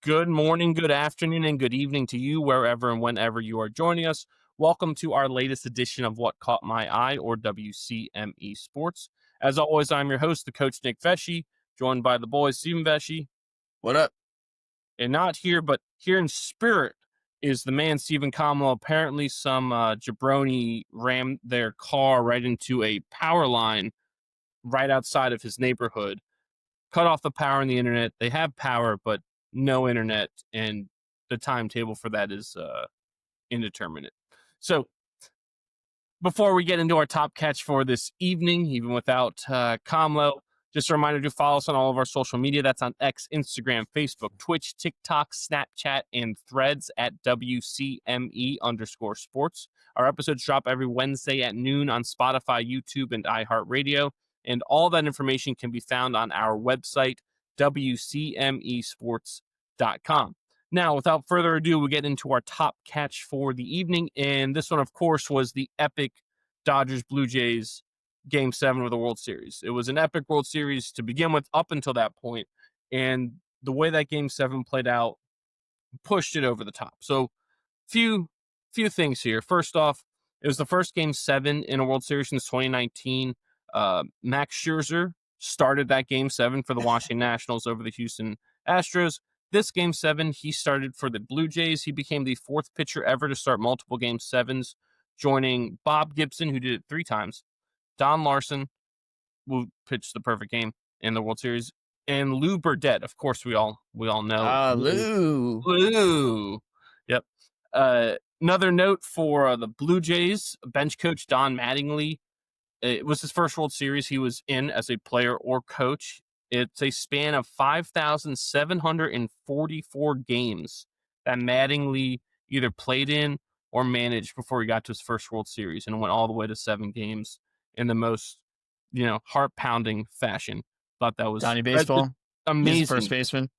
Good morning, good afternoon, and good evening to you, wherever and whenever you are joining us. Welcome to our latest edition of What Caught My Eye, or WCME Sports. As always, I'm your host, the coach Nick Vesci, joined by the boys, Stephen Vesci. What up? And not here, but here in spirit is the man, Stephen Comlo. Apparently, some jabroni rammed their car right into a power line right outside of his neighborhood. Cut off the power and the internet. They have power, but no internet, and the timetable for that is indeterminate. So before we get into our top catch for this evening, even without Comlo, just a reminder to follow us on all of our social media. That's on X, Instagram, Facebook, Twitch, TikTok, Snapchat, and Threads at WCME_sports. Our episodes drop every Wednesday at noon on Spotify, YouTube, and iHeartRadio. And all that information can be found on our website, WCMEsports.com. Now, without further ado, we get into our top catch for the evening. And this one, of course, was the epic Dodgers-Blue Jays Game 7 of the World Series. It was an epic World Series to begin with up until that point. And the way that Game 7 played out pushed it over the top. So, few things here. First off, it was the first Game 7 in a World Series since 2019. Max Scherzer started that Game 7 for the Washington Nationals over the Houston Astros. This Game 7, he started for the Blue Jays. He became the fourth pitcher ever to start multiple Game 7s, joining Bob Gibson, who did it 3 times, Don Larson, who pitched the perfect game in the World Series, and Lou Burdett. Of course, we all know Lou. Yep. Another note for the Blue Jays, bench coach Don Mattingly. It was his first World Series he was in as a player or coach. It's a span of 5,744 games that Mattingly either played in or managed before he got to his first World Series, and went all the way to 7 games in the most, heart-pounding fashion. Thought that was Donnie Baseball. amazing. He's first baseman.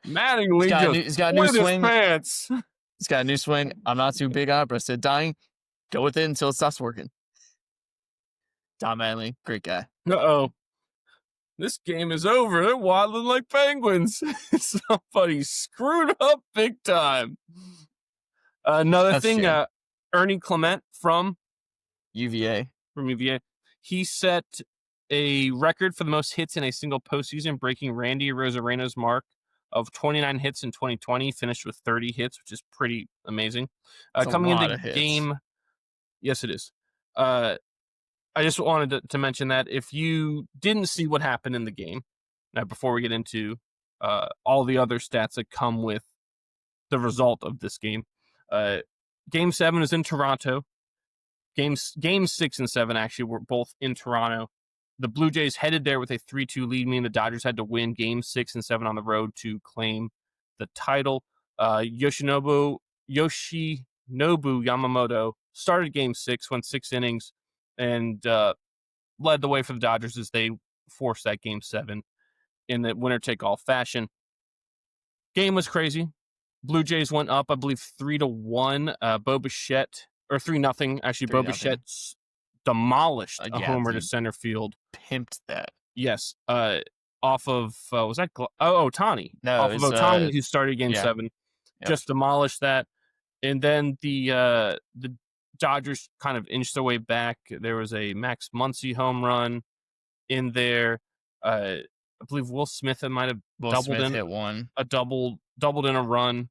Mattingly he's got a new swing. Pants. He's got a new swing. I'm not too big on it, but I said, Donnie, go with it until it stops working. Don Mattingly, great guy. Uh-oh. This game is over. They're waddling like penguins. Somebody screwed up big time. Another thing, Ernie Clement from UVA. He set a record for the most hits in a single postseason, breaking Randy Rosarena's mark of 29 hits in 2020. Finished with 30 hits, which is pretty amazing. Coming into the game, yes, it is. I just wanted to mention that if you didn't see what happened in the game, before we get into all the other stats that come with the result of this game, Game 7 is in Toronto. Games 6 and 7 actually were both in Toronto. The Blue Jays headed there with a 3-2 lead, meaning the Dodgers had to win Game 6 and 7 on the road to claim the title. Yoshinobu Yamamoto started Game 6, went 6 innings, and led the way for the Dodgers as they forced that Game 7 in the winner-take-all fashion. Game was crazy. Blue Jays went up, I believe, 3-1. Bo Bichette, or 3-0. Actually, Bo Bichette demolished a homer to center field. Pimped that. Yes. Off of, was that Ohtani? No, off of Ohtani, who started Game 7. Yep. Just demolished that. And then the Dodgers kind of inched their way back. There was a Max Muncy home run in there. I believe Will Smith might have hit one. Doubled in a run.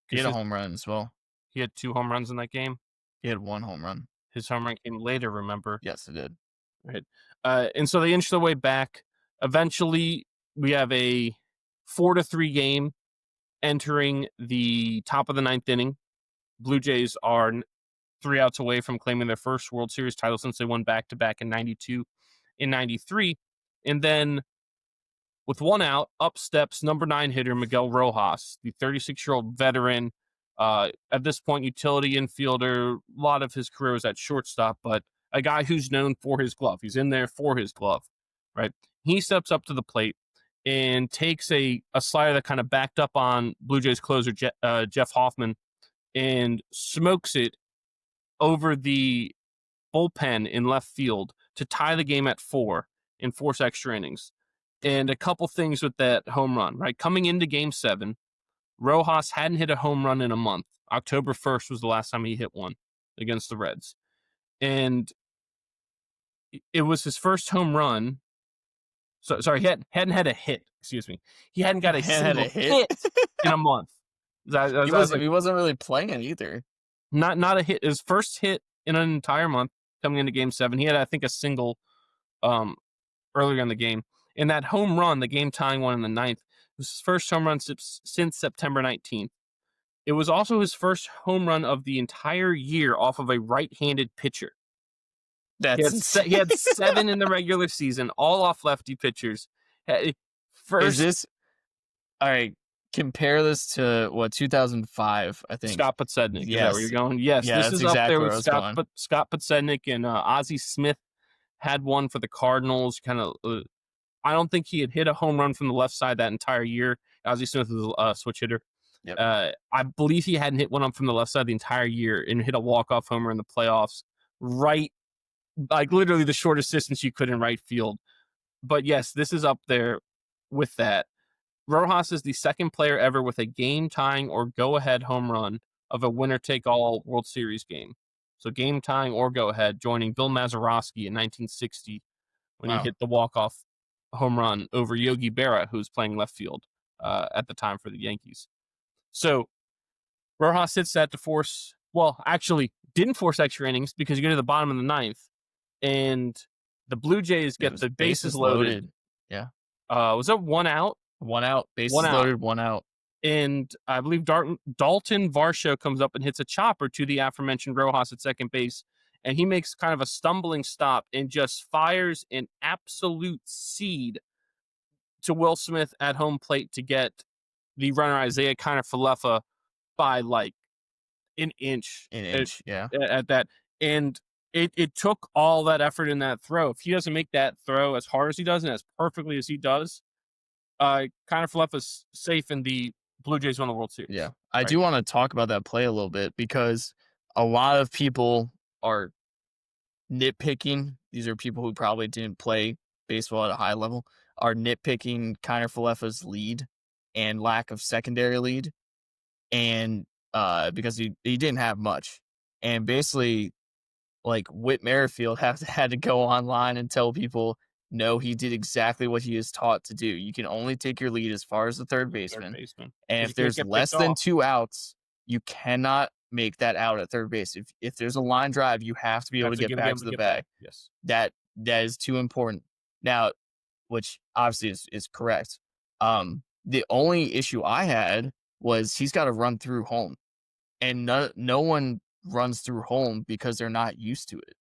He had a home run as well. He had 2 home runs in that game. He had 1 home run. His home run came later, remember? Yes, it did. Right. And so they inched their way back. Eventually, we have a 4-3 game entering the top of the 9th inning. Blue Jays are 3 outs away from claiming their first World Series title since they won back-to-back in 92 and 93. And then with 1 out, up steps number 9 hitter Miguel Rojas, the 36-year-old veteran. At this point, utility infielder. A lot of his career was at shortstop, but a guy who's known for his glove. He's in there for his glove, right? He steps up to the plate and takes a slider that kind of backed up on Blue Jays closer Jeff Hoffman and smokes it over the bullpen in left field to tie the game at 4 and force extra innings. And a couple things with that home run, right? Coming into Game 7, Rojas hadn't hit a home run in a month. October 1st was the last time he hit one against the Reds. And it was his first home run. So sorry, he hadn't had a hit. Excuse me. He hadn't got a Had single a hit? in a month. He wasn't really playing either. Not a hit. His first hit in an entire month coming into Game 7. He had, I think, a single earlier in the game. And that home run, the game tying one in the ninth, was his first home run since September 19th. It was also his first home run of the entire year off of a right-handed pitcher. He had 7 in the regular season, all off lefty pitchers. Is this all right? Compare this to 2005, I think. Scott Podsednik. Yes. Is that where you're going? Yes, yeah, this is exactly up there where with Scott Podsednik, and Ozzie Smith had one for the Cardinals. Kind of, I don't think he had hit a home run from the left side that entire year. Ozzie Smith was a switch hitter. Yep. I believe he hadn't hit one up from the left side the entire year and hit a walk-off homer in the playoffs. Right, like literally the shortest distance you could in right field. But yes, this is up there with that. Rojas is the second player ever with a game-tying or go-ahead home run of a winner-take-all World Series game. So game-tying or go-ahead, joining Bill Mazeroski in 1960 when he hit the walk-off home run over Yogi Berra, who was playing left field at the time for the Yankees. So Rojas hits that to force, well, actually didn't force extra innings because you get to the bottom of the ninth, and the Blue Jays get the bases loaded. Yeah. Was that 1 out? 1 out. Bases loaded, 1 out. And I believe Dalton Varsho comes up and hits a chopper to the aforementioned Rojas at second base. And he makes kind of a stumbling stop and just fires an absolute seed to Will Smith at home plate to get the runner Isaiah Kiner-Falefa by like an inch. Yeah. At that. And it took all that effort in that throw. If he doesn't make that throw as hard as he does and as perfectly as he does, Kiner-Falefa's safe in the Blue Jays won the World Series. Yeah. I do want to talk about that play a little bit because a lot of people are nitpicking. These are people who probably didn't play baseball at a high level, are nitpicking Kiner-Falefa's lead and lack of secondary lead. And because he didn't have much. And basically, like Whit Merrifield had to go online and tell people, no, he did exactly what he is taught to do. You can only take your lead as far as the third baseman. And if there's less than 2 outs, you cannot make that out at third base. If there's a line drive, you have to be able to get back to the bag. Yes. That is too important. Now, which obviously is correct. The only issue I had was he's got to run through home. And no one runs through home because they're not used to it.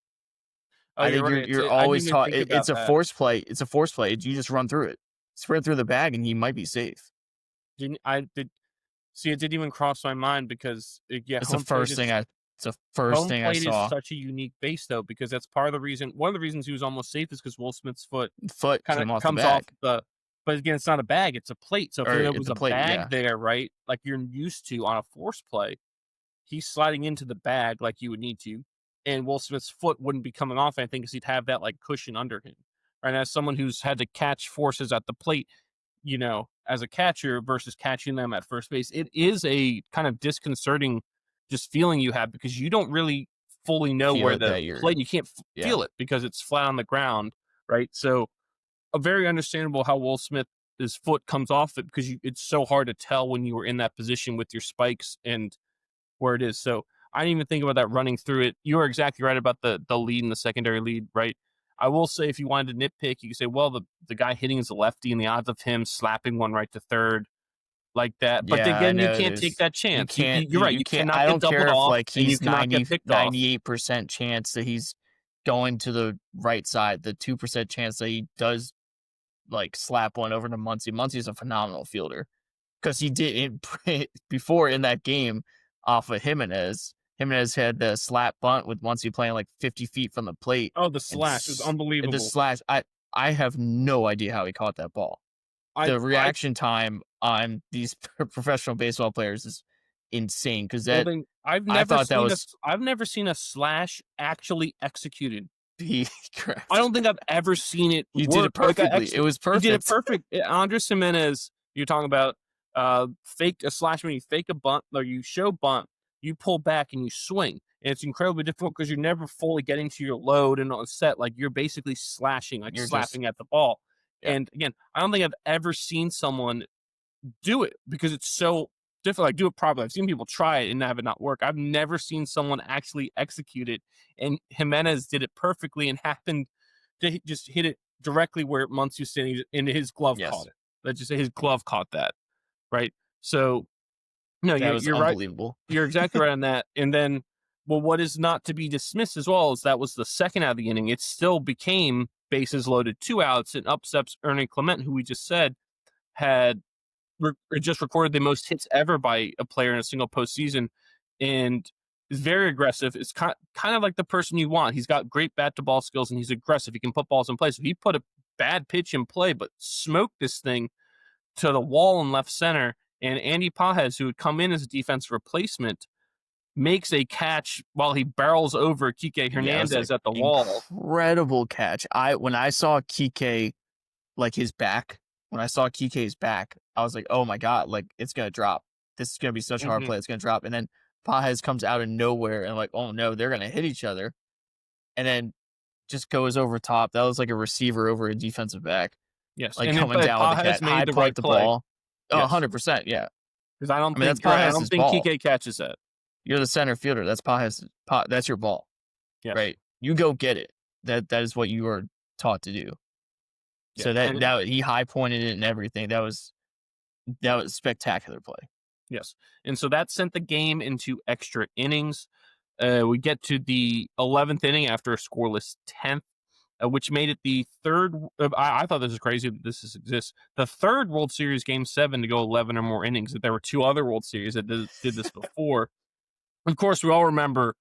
I think you're always taught it's a force play. It's a force play. You just run through it, spread through the bag, and he might be safe. It didn't even cross my mind because it's the first thing I saw. Home plate is such a unique base though, because that's part of the reason. One of the reasons he was almost safe is because Will Smith's foot kind of comes off the. But again, it's not a bag; it's a plate. So if there was a bag there, right, like you're used to on a force play, he's sliding into the bag like you would need to. And Will Smith's foot wouldn't be coming off anything because he'd have that like cushion under him. Right. And as someone who's had to catch forces at the plate, as a catcher versus catching them at first base, it is a kind of disconcerting just feeling you have because you don't really fully know where the plate, you can't feel it because it's flat on the ground. Right. So very understandable how Will Smith's foot comes off it because it's so hard to tell when you were in that position with your spikes and where it is. So I didn't even think about that running through it. You are exactly right about the lead and the secondary lead, right? I will say if you wanted to nitpick, you could say, well, the guy hitting is a lefty and the odds of him slapping one right to third like that. But again, you can't take that chance. You're right. You cannot. I don't care if like he's 98% chance that he's going to the right side, the 2% chance that he does like slap one over to Muncy. Muncy's a phenomenal fielder because he did it before in that game off of Jimenez. Jimenez had the slap bunt with Muncy playing like 50 feet from the plate. Oh, the slash was unbelievable. The slash, I have no idea how he caught that ball. The reaction time on these professional baseball players is insane because I've never seen a slash actually executed. Correct. I don't think I've ever seen it You did work. it perfectly. Actually, It was he did it perfect. perfect. Andres Jimenez, you're talking about fake a slash when you fake a bunt or you show bunt, you pull back and you swing. And it's incredibly difficult because you're never fully getting to your load and on set. Like you're basically slashing, like You're just slapping at the ball. yeah. And again, I don't think I've ever seen someone do it because it's so difficult. Like do it properly. I've seen people try it and have it not work. I've never seen someone actually execute it. And Jimenez did it perfectly and happened to just hit it directly where Muncy was sitting, and his glove Yes. caught it. Let's just say his glove caught that, right? So, no, That was you're right. unbelievable. You're exactly right on that. And then, well, what is not to be dismissed as well is that was the second out of the inning. It still became bases loaded, 2 outs, and up steps Ernie Clement, who we just said had just recorded the most hits ever by a player in a single postseason, and is very aggressive. It's kind of like the person you want. He's got great bat to ball skills and he's aggressive. He can put balls in play. So he put a bad pitch in play, but smoked this thing to the wall in left center. And Andy Pages, who had come in as a defense replacement, makes a catch while he barrels over Kike Hernandez at the wall. Incredible catch. When I saw Kike, like his back, when I saw Kike's back, I was like, oh my God, like it's going to drop. This is going to be such a hard play. It's going to drop. And then Pages comes out of nowhere and like, oh no, they're going to hit each other. And then just goes over top. That was like a receiver over a defensive back. Yes. Like and coming down with the Pages catch. High made the point right the play. ball. Oh, Yes. 100%. Yeah. Because I don't think ball. Kike catches that. You're the center fielder. That's that's your ball. Yes. Right. You go get it. That is what you are taught to do. Yeah. So that he high pointed it and everything. That was a spectacular play. Yes. And so that sent the game into extra innings. We get to the 11th inning after a scoreless 10th, which made it the third. I thought this was crazy that this exists. The third World Series Game 7 to go 11 or more innings. That there were 2 other World Series that did this before. Of course, we all remember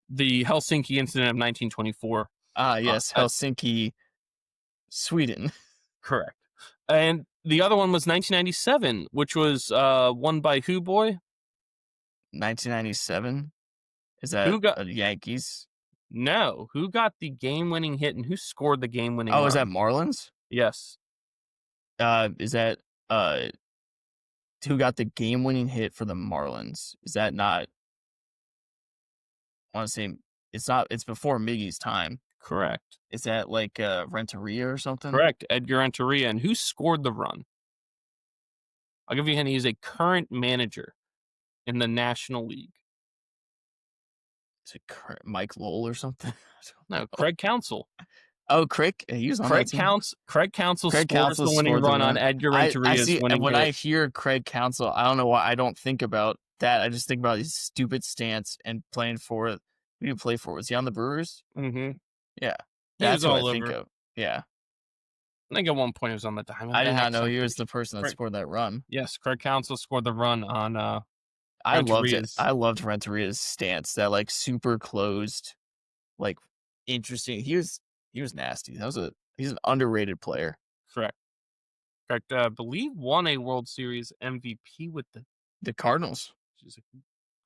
the Helsinki incident of 1924. Yes. Helsinki, Sweden. Correct. And the other one was 1997, which was won by who, boy? 1997? Is that Yankees? No. Who got the game-winning hit and who scored the game-winning run? Is that Marlins? Yes. Is that who got the game-winning hit for the Marlins? Is that not? I want to say it's not. It's before Miggy's time. Correct. Is that like Renteria or something? Correct. Edgar Renteria. And who scored the run? I'll give you a hint. He's a current manager in the National League. Is it Mike Lowell or something? No, Craig Counsell. Oh, Craig. He was on Craig that team. Craig Counsell scores the winning run on Edgar Renteria's winning when hit. I hear Craig Counsell, I don't know why I don't think about that. I just think about his stupid stance and playing for. Who did he play for? Was he on the Brewers? Mm-hmm. Yeah, That's what I think of. Yeah, I think at one point he was on the Diamondbacks. I did not know he was the person that scored that run. Yes, Craig Counsell scored the run on. I loved it. I loved Renteria's stance. That like super closed, like interesting. He was nasty. He's an underrated player. Correct. I believe won a World Series MVP with the Cardinals.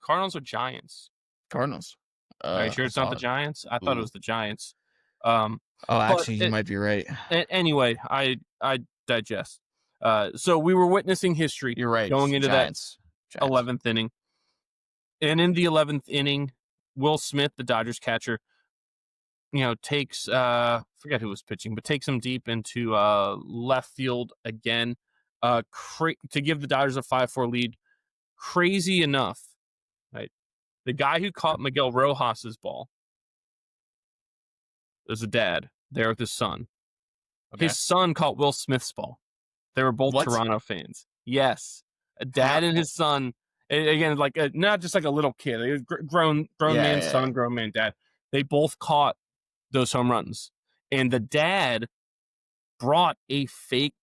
Cardinals or Giants? Cardinals. Are you sure it's not the Giants? I thought it was the Giants. Actually, you might be right. Anyway, I digest. So we were witnessing history. You're right. Going into Giants. 11th inning. And in the 11th inning, Will Smith, the Dodgers catcher, takes forget who was pitching, but takes him deep into left field again, to give the Dodgers a 5-4 lead. Crazy enough, right? The guy who caught Miguel Rojas's ball, there's a dad there with his son. Okay. His son caught Will Smith's ball. They were both Toronto fans. Yes, a dad and his son. Again, like not just like a little kid, a grown man, son, grown man, dad. They both caught those home runs, and the dad brought a fake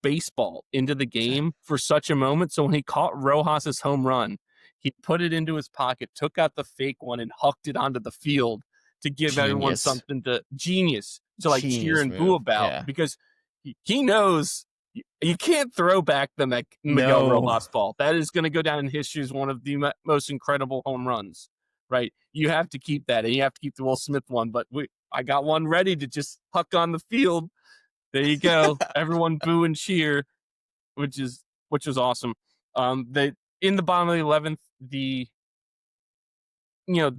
baseball into the game for such a moment. So when he caught Rojas's home run, he put it into his pocket, took out the fake one, and hucked it onto the field to give everyone something to cheer and boo about, because he knows you can't throw back the Miguel Rojas ball. That is going to go down in history as one of the most incredible home runs, right? You have to keep that, and you have to keep the Will Smith one. But I got one ready to just huck on the field. There you go. Everyone boo and cheer, which was awesome. They in the bottom of the 11th, the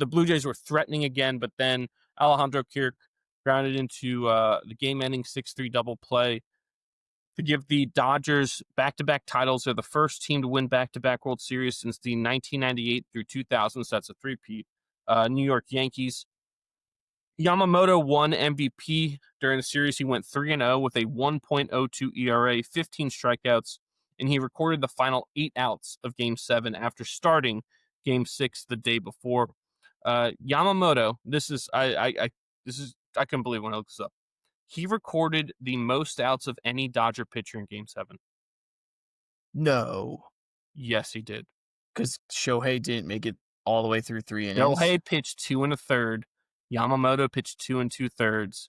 Blue Jays were threatening again, but then Alejandro Kirk grounded into the game-ending 6-3 double play to give the Dodgers back-to-back titles. They're the first team to win back-to-back World Series since the 1998 through 2000. So that's a three-peat. New York Yankees. Yamamoto won MVP during the series. He went 3-0 with a 1.02 ERA, 15 strikeouts, and he recorded the final 8 outs of Game 7 after starting Game 6 the day before. Yamamoto, I couldn't believe when I looked this up. He recorded the most outs of any Dodger pitcher in Game 7. No, Yes, he did. because Shohei didn't make it all the way through 3 innings. Shohei pitched 2 1/3. Yamamoto pitched 2 2/3.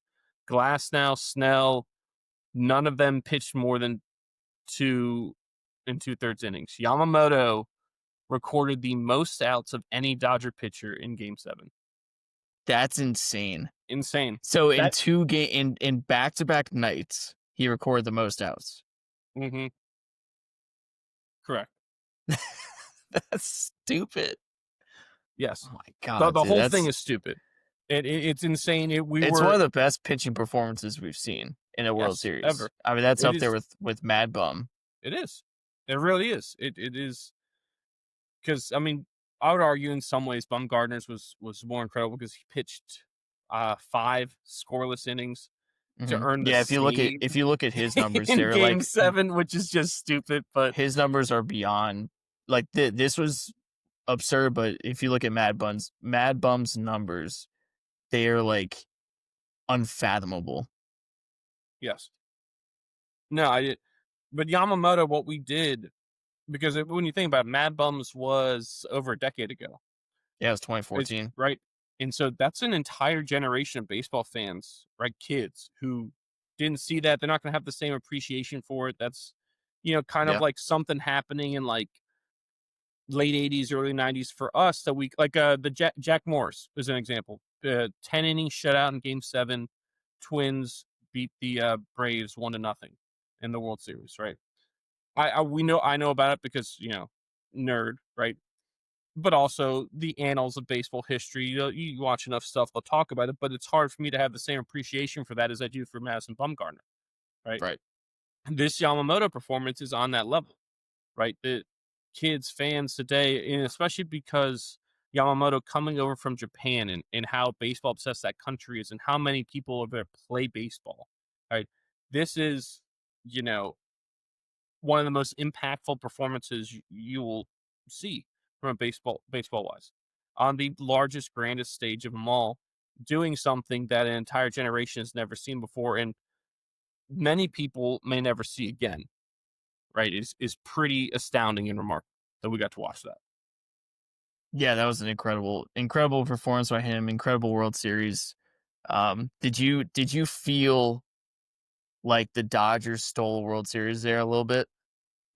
Glasnow, Snell, none of them pitched more than 2 2/3 innings. Yamamoto recorded the most outs of any Dodger pitcher in Game 7. That's insane. Insane. So in That- in back-to-back nights, he recorded the most outs. Mm-hmm. Correct. That's stupid. Yes. Oh my god, The dude, whole thing is stupid. It's insane. It's one of the best pitching performances we've seen in a World Series ever. I mean, that's It up there is. with Mad Bum. It is. It really is. It is. Because, I mean, I would argue in some ways Bumgarner's was more incredible because he pitched 5 scoreless innings to earn the Yeah, save if you look at his numbers, in they're Game like 7, which is just stupid. But his numbers are beyond like this was absurd. But if you look at Mad Bum's numbers, they are like unfathomable. yes, no, I did. But Yamamoto, what we did, because when you think about it, Mad Bums was over a decade ago. Yeah, it was 2014. Right. And so that's an entire generation of baseball fans, right? Kids who didn't see that. They're not going to have the same appreciation for it. That's, kind of Yeah. like something happening in like late 80s, early 90s for us that we like the Jack Morris is an example. 10 inning shutout in Game 7. Twins beat the Braves 1-0 in the World Series, right? I know about it because, nerd, right? But also the annals of baseball history. You watch enough stuff, they'll talk about it, but it's hard for me to have the same appreciation for that as I do for Madison Bumgarner, right? Right. This Yamamoto performance is on that level, right? The kids, fans today, and especially because Yamamoto coming over from Japan and how baseball obsessed that country is and how many people over there play baseball, right? This is, one of the most impactful performances you will see from a baseball wise on the largest, grandest stage of them all, doing something that an entire generation has never seen before, and many people may never see again. Right? Is pretty astounding and remarkable that we got to watch that. Yeah, that was an incredible performance by him. Incredible World Series. Did you feel like the Dodgers stole a World Series there a little bit?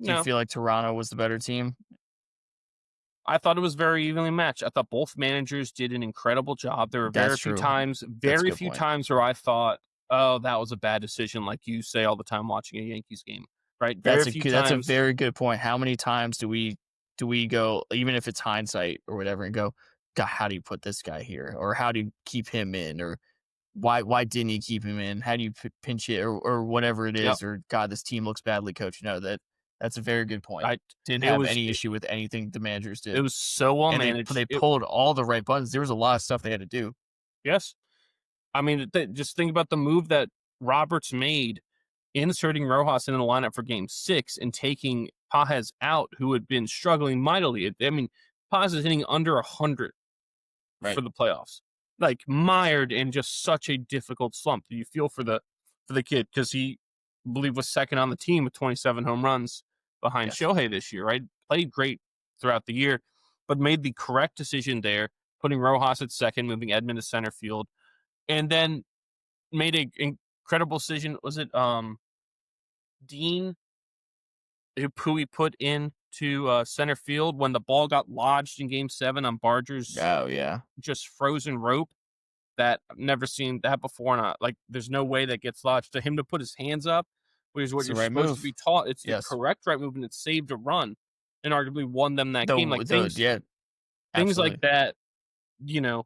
Do you No, feel like Toronto was the better team? I thought it was very evenly matched. I thought both managers did an incredible job. There were That's true. That's a very good few point. times where I thought, "Oh, that was a bad decision," like you say all the time watching a Yankees game, right? Very few That's a times. very good point. How many times do we go, even if it's hindsight or whatever, and go, God, how do you put this guy here, or how do you keep him in, or why didn't he keep him in? How do you pinch hit, or whatever it Yep. is, or God, this team looks badly coached. No, that's a very good point. I Didn't it have was any it, issue with anything the managers it did, was so well and managed. they pulled all the right buttons. There was a lot of stuff they had to do. Yes, I mean, just think about the move that Roberts made, inserting Rojas in the lineup for Game 6 and taking Pajes out, who had been struggling mightily. I mean, Pajes is hitting under 100 Right. for the playoffs, like mired in just such a difficult slump. You feel for the kid because he, I believe, was second on the team with 27 home runs behind Yes. Shohei this year. Right, played great throughout the year, but made the correct decision there, putting Rojas at second, moving Edman to center field, and then made an incredible decision. Was it Dean who he put in to center field when the ball got lodged in Game 7 on Barger's Oh yeah, just frozen rope. That I've never seen that before, and like, there's no way that gets lodged. To him to put his hands up, which is what it's the you're right supposed to move. be taught. It's the Yes, correct right move, and it saved a run, and arguably won them that game. Like the yeah, things like absolutely. that. You know,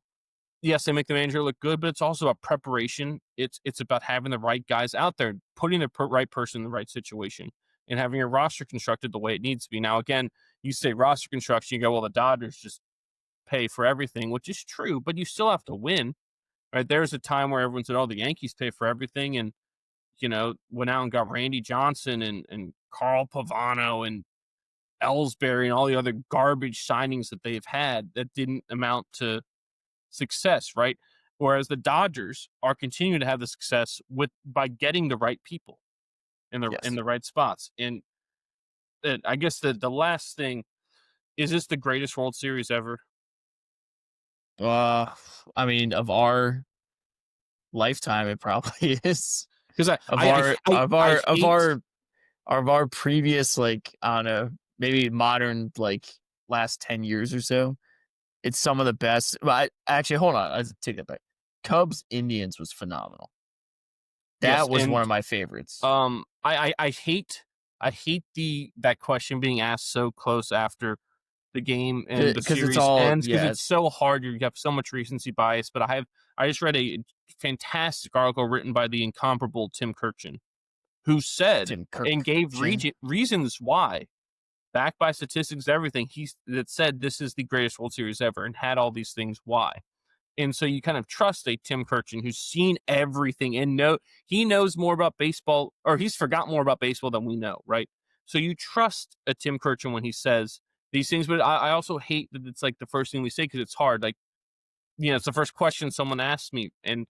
yes, they make the manager look good, but it's also about preparation. It's about having the right guys out there, putting the right person in the right situation, and having your roster constructed the way it needs to be. Now, again, you say roster construction, you go, well, the Dodgers just pay for everything, which is true, but you still have to win. Right, there's a time where everyone said, "Oh, the Yankees pay for everything," and went out and got Randy Johnson and Carl Pavano and Ellsbury and all the other garbage signings that they've had that didn't amount to success, right? Whereas the Dodgers are continuing to have the success by getting the right people in Yes. the right spots. And I guess the last thing is, this the greatest World Series ever? Uh, I mean, of our lifetime, it probably is. Because Of I our I of I our of hate. our of our previous, like, I don't know, maybe modern, like, last 10 years or so, it's some of the best. Well, actually, hold on, I take that back. Cubs Indians was phenomenal. Yes, That was one and of my favorites I hate that question being asked so close after the game and the because it's series all, ends, because yeah, it's so hard. You have so much recency bias. But I just read a fantastic article written by the incomparable Tim Kurkjian, who said Tim and gave Kirkjian. reasons why, backed by statistics, everything. That said this is the greatest World Series ever, and had all these things why. And so you kind of trust a Tim Kurkjian who's seen everything and he knows more about baseball, or he's forgot more about baseball than we know, right? So you trust a Tim Kurkjian when he says these things, but I also hate that it's like the first thing we say, because it's hard. Like, it's the first question someone asks me, and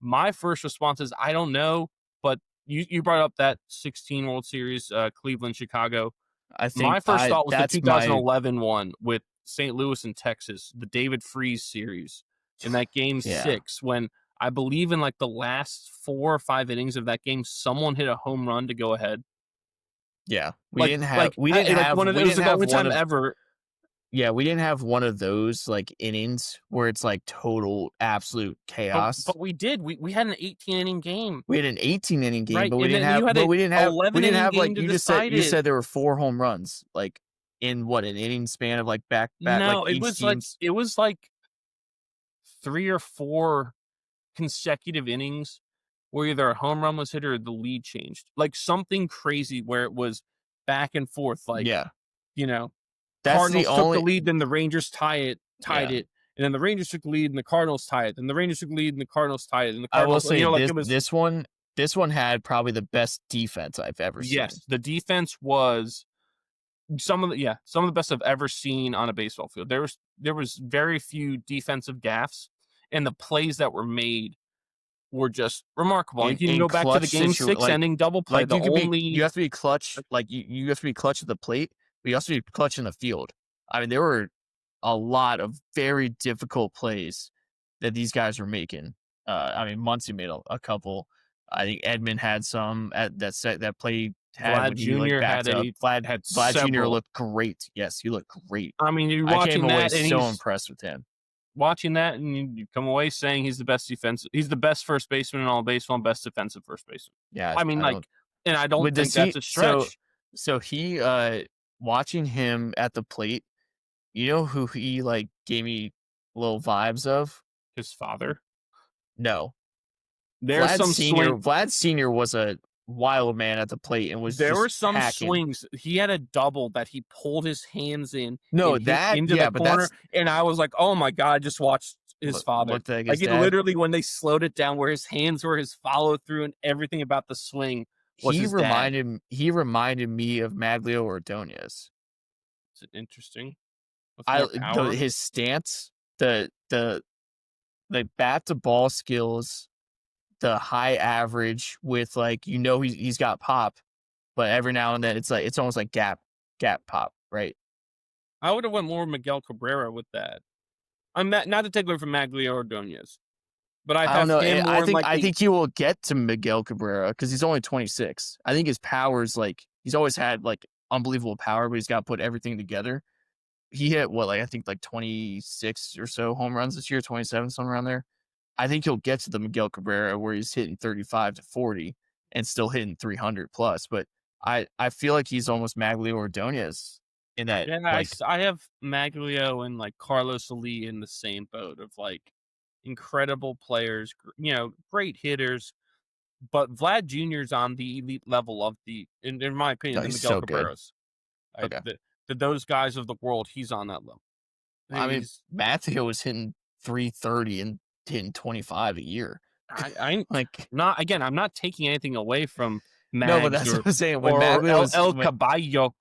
my first response is I don't know. But you brought up that 16 World Series, Cleveland, Chicago. I My think first thought was the that's my 2011 one with St. Louis and Texas, the David Freese series, in that Game yeah, 6, when I believe in like the last 4 or 5 innings of that game, someone hit a home run to go ahead. yeah. It We was didn't like the have only one time of ever. yeah, we didn't have one of those, like, innings where it's, like, total absolute chaos. But we did. We had an 18 inning game, We had an 18-inning game, right? And then you had a we 11 didn't inning have, like, game to decide you it. said there were 4 home runs, like, in what, an inning span of, like, back like, No, each team's. it was like 3 or 4 consecutive innings where either a home run was hit or the lead changed. Like something crazy where it was back and forth. Like, Yeah. you know, That's the Cardinals took the only lead, then the Rangers tied yeah. it, and then the Rangers took the lead and the Cardinals tied it. Then the Rangers took the lead and the Cardinals tied it. And the I will Cardinals, say like it was. this one had probably the best defense I've ever seen. Yes, the defense was some of the best I've ever seen on a baseball field. There was very few defensive gaffes, and the plays that were made were just remarkable. And you can In go back to the clutch Game 6 ending double play. like, The you only have to be clutch, like, you have to be clutch at the plate, but you also be clutch in the field. I mean, there were a lot of very difficult plays that these guys were making. I mean, Muncy made a couple. I think Edmund had some at that play had Vlad when he, like, Jr. backed up. had Vlad Jr. several. looked great. Yes, he looked great. I mean, you're I came watching away that, and so he's impressed with him. watching that, and you come away saying he's the best he's the best first baseman in all baseball, and best defensive first baseman. Yeah, I mean, I like, don't. and I don't But think does that's he? a stretch. So he, watching him at the plate, you know who he, like, gave me little vibes of? His father. No, There's some swing. Vlad Senior was a wild man at the plate and was There were just some hacking. swings. He had a double that he pulled his hands in No, and hit that into the yeah, but corner, that's and I was like, "Oh my god!" I just watched his father. looked like his Like, it dad. literally, when they slowed it down, where his hands were, his follow through, and everything about the swing was his dad. He reminded me of Maglio Ordonez. It's interesting. With more power. His stance, the bat to ball skills, the high average with, like, he's got pop, but every now and then it's almost like gap pop, right? I would have went more Miguel Cabrera with that. I'm not to take away from Maglio Ordonez, but I I don't have know. him more in like I the. think he will get to Miguel Cabrera because he's only 26. I think his power's, like, he's always had, like, unbelievable power, but he's got to put everything together. He hit what, like I think like 26 or so home runs this year, 27, somewhere around there. I think he'll get to the Miguel Cabrera where he's hitting 35 to 40 and still hitting 300 plus. But I feel like he's almost Maglio Ordonez in that, Yeah, like, I have Maglio and like Carlos Ali in the same boat of like incredible players, great hitters. But Vlad Jr.'s on the elite level of in my opinion, no, the he's Miguel so good. Cabreras. Right? Okay. Those guys of the world, he's on that level. I mean, He's Matteo was hitting 330 and hitting 25 a year. I'm Like, not again. I'm not taking anything away from no, but Mags that's or what I'm saying. When or Maglio was, El when, Caballo,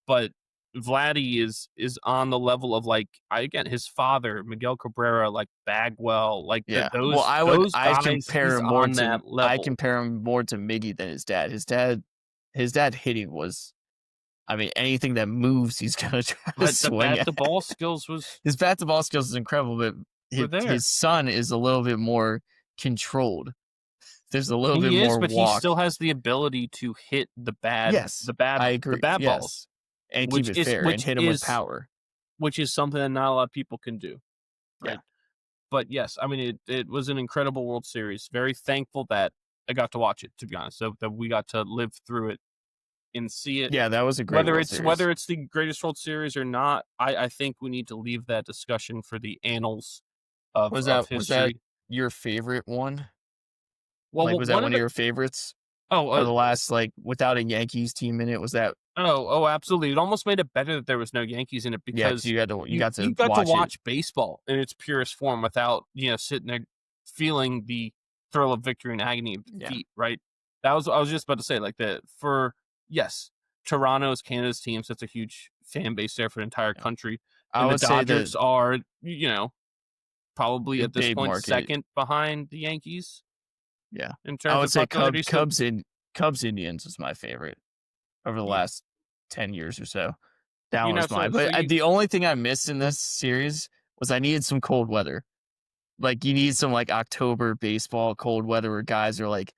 but Vladdy is on the level of like again his father Miguel Cabrera, like Bagwell, like yeah. Well, those I guys. compare He's him more on to, that level. Miggy than his dad. His dad hitting was, I mean, anything that moves, he's gonna try to But the swing bat at. to ball skills His bat to ball skills is incredible, but were his there. son is a little bit more controlled. There's a little bit He is, more but he walk. still has the ability to hit Yes, I the agree. bad balls, Yes, and keep it fair and hit him with power. which is something that not a lot of people can do, Yeah, right? But yes, I mean it was an incredible World Series. Very thankful that I got to watch it, to be honest. So that we got to live through it and see it. yeah, that was a great World Whether Series. it's the greatest World Series or not, I think we need to leave that discussion for the annals of Was that history. your favorite one? Well, Like, was that one of one of the your favorites oh of the last, like, without a Yankees team in it? Was that, absolutely. It almost made it better that there was no Yankees in it yeah? Because because you got you to got to watch it. watch baseball in its purest form without, sitting there feeling the thrill of victory and agony of Yeah, defeat, right? That was I was just about to say, like yes, Toronto's Canada's team, so it's a huge fan base there for the entire yeah. country. I And the would say the Dodgers are, probably at this big point market. second behind the Yankees Yeah, in I terms would of say popularity. So, Cubs Indians was my favorite over the y- last 10 years or so. That one was mine. so But the only thing I missed in this series was I needed some cold weather. Like, you need some, like, October baseball cold weather where guys are like,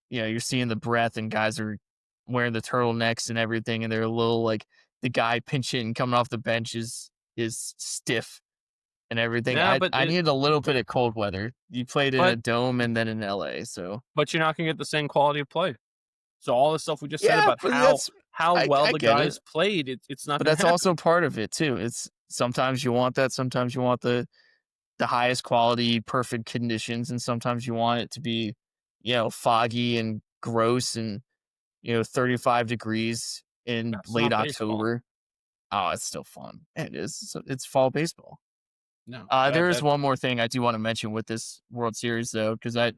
you're seeing the breath and guys are wearing the turtlenecks and everything, and they're a little like, the guy pinch hitting coming off the bench is stiff and everything. yeah, I needed a little bit of cold weather. You played in a but dome and then in LA, so but you're not gonna get the same quality of play. So all the stuff we just said yeah, about but that's, how well I the get it. guys played, it's not But gonna that's happen. also part of it too. It's sometimes you want that, sometimes you want the highest quality, perfect conditions, and sometimes you want it to be, foggy and gross and, 35 degrees in That's late not baseball. October. Oh, it's still fun. It is. It's fall baseball. No, There is that one more thing I do want to mention with this World Series though, because uh,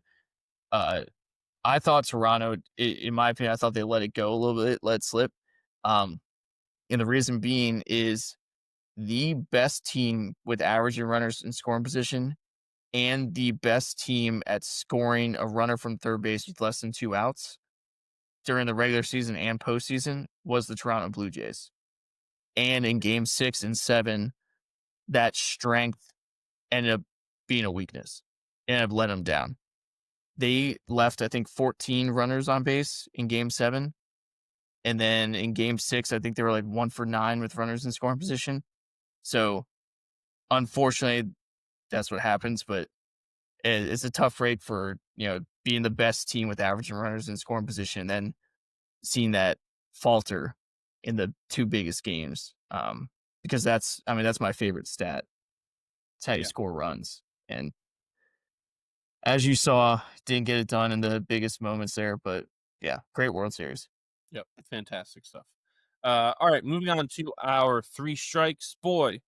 I thought Toronto, in my opinion, I thought they let it go a little bit, let it slip. Um, and the reason being is the best team with averaging runners in scoring position and the best team at scoring a runner from third base with less than 2 outs during the regular season and postseason was the Toronto Blue Jays. And in game 6 and 7, that strength ended up being a weakness, ended up letting them down. They left, I think, 14 runners on base in game 7. And then in game 6, I think they were like 1 for 9 with runners in scoring position. So unfortunately, that's what happens. But it's a tough break for, being the best team with averaging runners in scoring position and then seeing that falter in the two biggest games. Because that's my favorite stat. It's how you yeah, score runs. And as you saw, didn't get it done in the biggest moments there, but yeah, great World Series. yep, fantastic stuff. All right, moving on to our three strikes. Boy,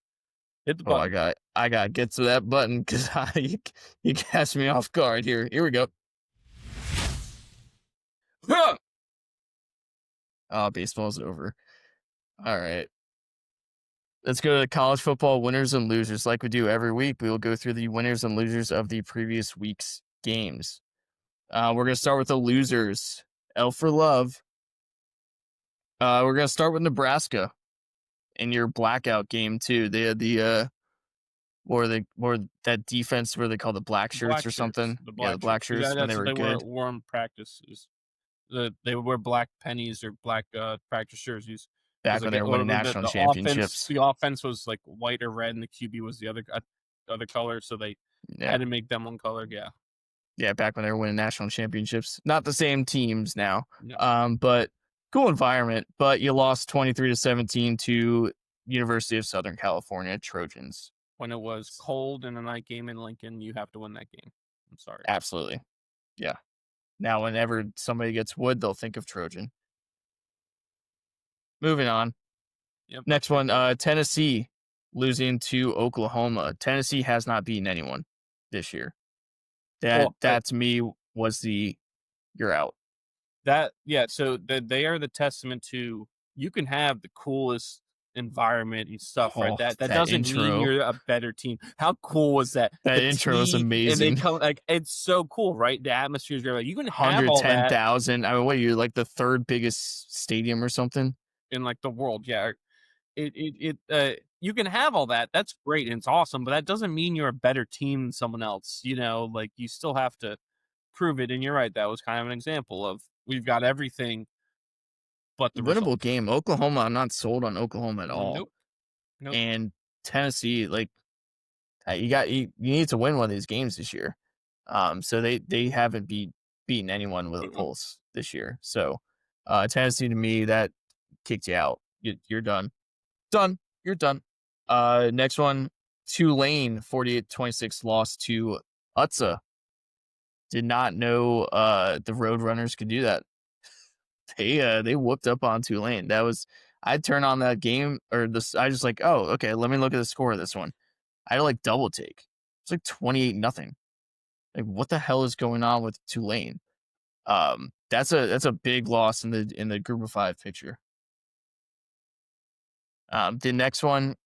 hit the Oh, button. I got to get to that button because you catch me off guard here. Here we go. Huh! Oh, baseball's over. All right. Let's go to the college football winners and losers. Like we do every week, we will go through the winners and losers of the previous week's games. We're going to start with the losers. L for love. We're going to start with Nebraska in your blackout game, too. They had the, or that defense where they call the black shirts Black or shirts, something. the Yeah, the black black shirts, because shirts when that's they what were they good. wore in practices. They would wear black pennies or black practice jerseys. Back when they were winning national championships. The offense was like white or red, and the QB was the other color, so they Yeah. had to make them one color. Yeah. Yeah, back when they were winning national championships. Not the same teams now. No. But cool environment. But you lost 23-17 to University of Southern California Trojans. When it was cold in a night game in Lincoln, you have to win that game. I'm sorry. Absolutely. Yeah. Now, whenever somebody gets wood, they'll think of Trojan. Moving on. Yep. Next one, Tennessee losing to Oklahoma. Tennessee has not beaten anyone this year. That to me was you're out. So they are the testament to you can have the coolest environment and stuff, right? That doesn't mean you're a better team. How cool was that? That intro was amazing. And they come like it's so cool, right? The atmosphere is great. Like, you can have all that 110,000. I mean, what, you're like the third biggest stadium or something in like the world. Yeah. You can have all that. That's great and it's awesome, but that doesn't mean you're a better team than someone else. Like you still have to prove it. And you're right. That was kind of an example of we've got everything, but the winnable results. game. Oklahoma, I'm not sold on Oklahoma at all. Nope. And Tennessee, like you need to win one of these games this year. So they haven't beaten anyone with a pulse this year. So Tennessee, to me, that kicked you out. You're done. You're done. Next one, Tulane 48-26 loss to Utsa. Did not know the Roadrunners could do that. They whooped up on Tulane. I'd turn on that game or this. I just like, oh, okay, let me look at the score of this one. I had to like double take. It's like 28-0. Like, what the hell is going on with Tulane? That's a big loss in the group of 5 picture. The next one,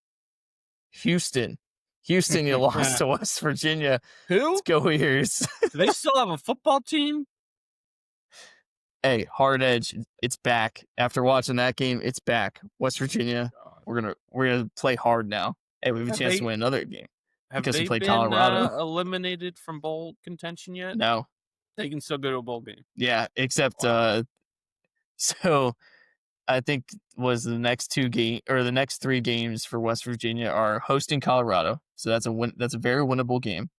Houston, you lost to West Virginia. Who? Let's go Ears. Do they still have a football team? Hey, Hard Edge, it's back. After watching that game, it's back. West Virginia, we're gonna play hard now. Hey, we have a chance to win another game because we play Colorado. Eliminated from bowl contention yet? No, they can still go to a bowl game. Yeah, except so I think was the next 3 games for West Virginia are hosting Colorado, so that's a win. That's a very winnable game,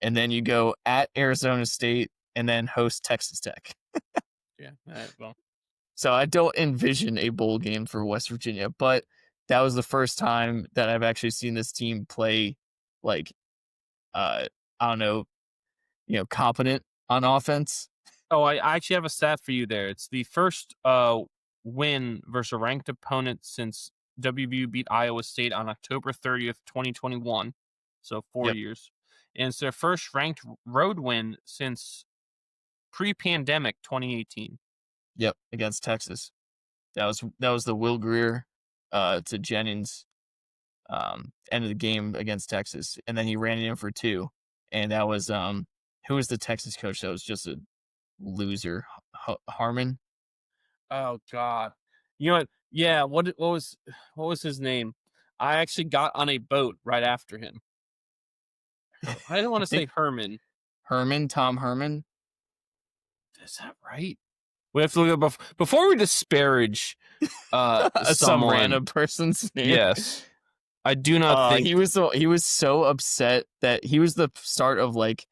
and then you go at Arizona State and then host Texas Tech. Yeah, well. So I don't envision a bowl game for West Virginia, but that was the first time that I've actually seen this team play like, I don't know, competent on offense. Oh, I actually have a stat for you there. It's the first win versus a ranked opponent since WVU beat Iowa State on October 30th, 2021. So 4 years. And it's their first ranked road win since pre-pandemic 2018. Yep, against Texas. That was the Will Greer to Jennings end of the game against Texas, and then he ran it in for 2. And that was who was the Texas coach that was just a loser? Harmon. Oh God, you know what? Yeah, what was his name? I actually got on a boat right after him. I didn't want to say Herman. Tom Herman. Is that right? We have to look up before we disparage some random person's name. Yes, I do not think he was so upset that he was the start of like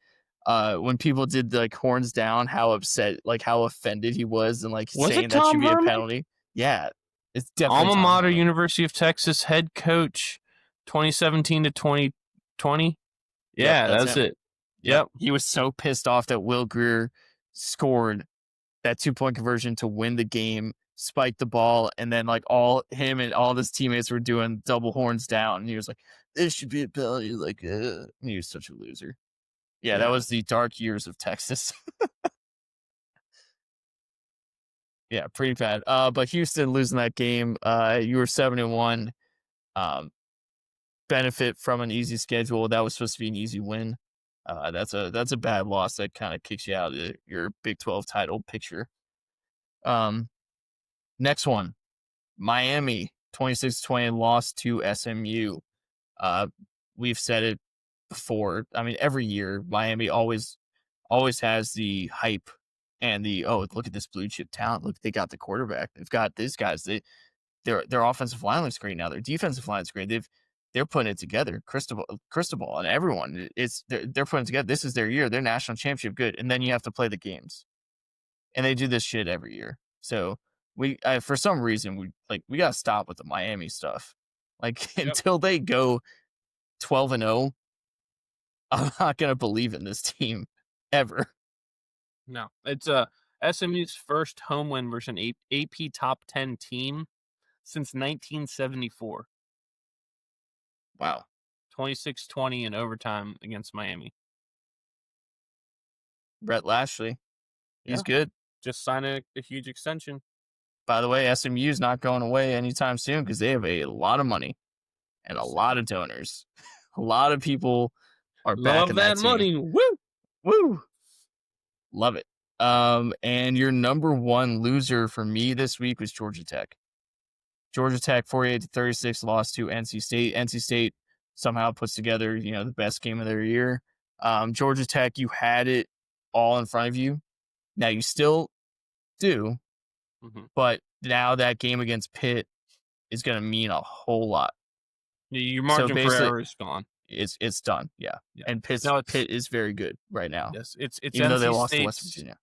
when people did like horns down, how upset, like how offended he was, and like saying that should be a penalty. Yeah, it's definitely alma mater, University of Texas head coach, 2017 to 2020. Yeah, that's it. Yep. He was so pissed off that Will Greer scored that 2-point conversion to win the game, spiked the ball, and then like him and all his teammates were doing double horns down, and he was like, "This should be a penalty." Like, he was such a loser. Yeah, that was the dark years of Texas. Yeah, pretty bad. But Houston losing that game, you were 7-1. Benefit from an easy schedule. That was supposed to be an easy win. That's a bad loss that kind of kicks you out of your Big 12 title picture. Next one, Miami 26-20 lost to SMU. We've said it before. I mean, every year Miami always has the hype And look at this blue chip talent. Look, they got the quarterback. They've got these guys. Their offensive line looks great now. Their defensive line is great. They're putting it together. Cristobal and everyone. They're putting it together. This is their year. They're national championship good. And then you have to play the games. And they do this shit every year. So for some reason we gotta stop with the Miami stuff. Like until they go 12-0, I'm not gonna believe in this team ever. No, it's SMU's first home win versus an AP top 10 team since 1974. Wow. 26-20 in overtime against Miami. Brett Lashley. He's good. Just signed a huge extension. By the way, SMU is not going away anytime soon because they have a lot of money and a lot of donors. A lot of people are backing that team. Money. Woo! Love it. And your number one loser for me this week was Georgia Tech. Georgia Tech 48-36 lost to NC State. NC State somehow puts together, the best game of their year. Georgia Tech, you had it all in front of you. Now you still do, but now that game against Pitt is going to mean a whole lot. Your margin for error is gone. It's done, yeah. And Pitt is very good right now. Yes, it's even though they NC lost to State's West Virginia.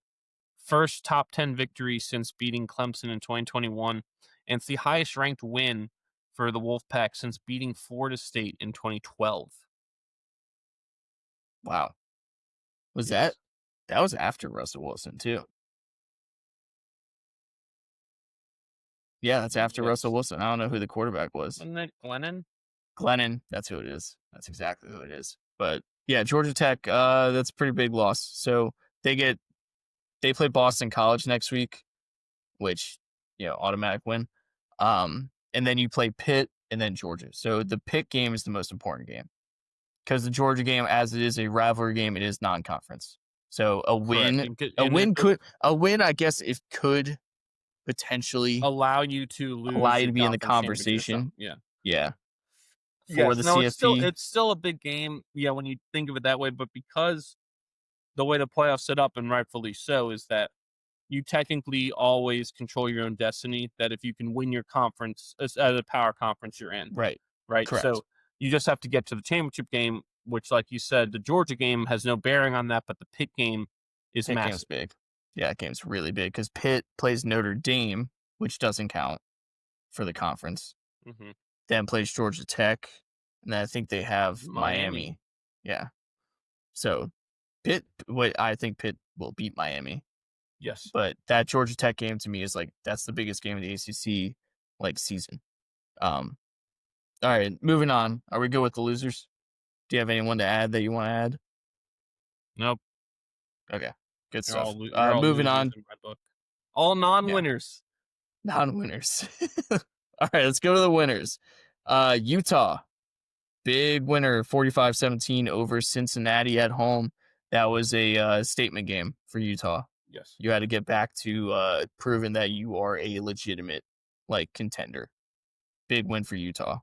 First top 10 victory since beating Clemson in 2021, and it's the highest ranked win for the Wolfpack since beating Florida State in 2012. Wow. That was after Russell Wilson too. Yeah, that's after Russell Wilson. I don't know who the quarterback was. Wasn't it Glennon? Glennon, that's who it is. That's exactly who it is. But yeah, Georgia Tech, that's a pretty big loss. So they play Boston College next week, which, automatic win. And then you play Pitt and then Georgia. So the Pitt game is the most important game because the Georgia game, as it is a rivalry game, it is non-conference. So a win, I guess, it could potentially allow you to be in the conversation. Yeah. For the CFP. It's still a big game, when you think of it that way, but because the way the playoffs set up, and rightfully so, is that you technically always control your own destiny, that if you can win your conference as a power conference, you're in. Right. Correct. So you just have to get to the championship game, which, like you said, the Georgia game has no bearing on that, but the Pitt game is massive. Game's big. Yeah, that game's really big because Pitt plays Notre Dame, which doesn't count for the conference. Then plays Georgia Tech, and then I think they have Miami. Yeah. So I think Pitt will beat Miami. Yes. But that Georgia Tech game to me is that's the biggest game of the ACC season. All right, moving on. Are we good with the losers? Do you have anyone to add that you want to add? Nope. Okay. Good stuff. All moving on. in my book. All non-winners. Yeah. Non-winners. All right, let's go to the winners. Utah, big winner, 45-17 over Cincinnati at home. That was a statement game for Utah. Yes. You had to get back to proving that you are a legitimate contender. Big win for Utah.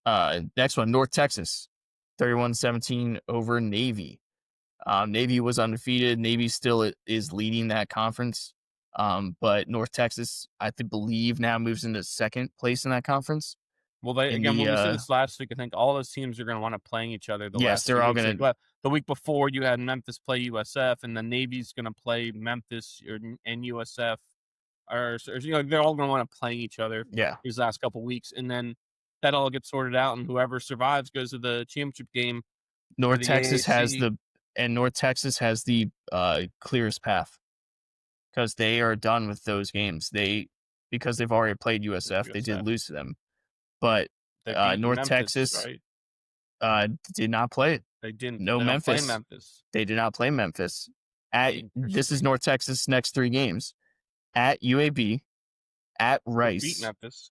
Next one, North Texas, 31-17 over Navy. Navy was undefeated. Navy still is leading that conference. But North Texas, I believe, now moves into second place in that conference. Well, when we said this last week, I think all those teams are going to want to playing each other. They're all going to. The week before, you had Memphis play USF, and then Navy's going to play Memphis and USF. They're all going to want to play each other. Yeah. These last couple weeks, and then that all gets sorted out, and whoever survives goes to the championship game. North Texas has the clearest path because they are done with those games. Because they've already played USF, they did lose to them. But North Texas did not play it. They didn't. No, Memphis. Play Memphis. They did not play Memphis. This is North Texas' next 3 games: at UAB, at Rice. They beat Memphis.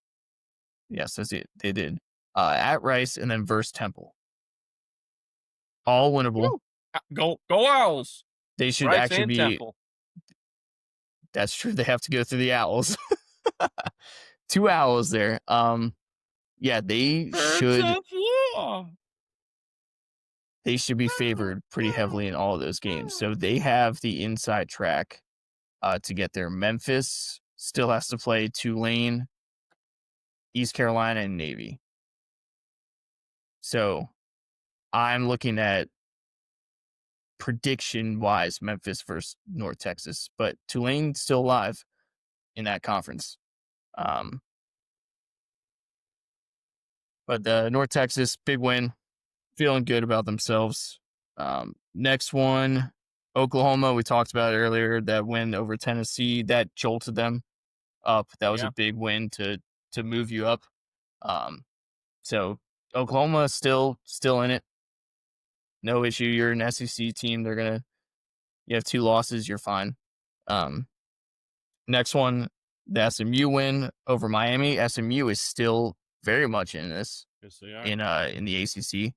Yes, that's it. They did. At Rice and then versus Temple. All winnable. Go Owls. They should Rice actually be. Temple. That's true. They have to go through the Owls. 2 Owls there. Yeah, they should. they should be favored pretty heavily in all of those games. So they have the inside track to get there. Memphis still has to play Tulane, East Carolina, and Navy. So I'm looking at prediction wise Memphis versus North Texas, but Tulane's still alive in that conference. But North Texas, big win, feeling good about themselves. Next one, Oklahoma. We talked about it earlier. That win over Tennessee, that jolted them up. That was a big win to move you up. So Oklahoma still in it. No issue. You're an SEC team. You have 2 losses. You're fine. Next one, the SMU win over Miami. SMU is still very much in this. Yes, they are. In the ACC.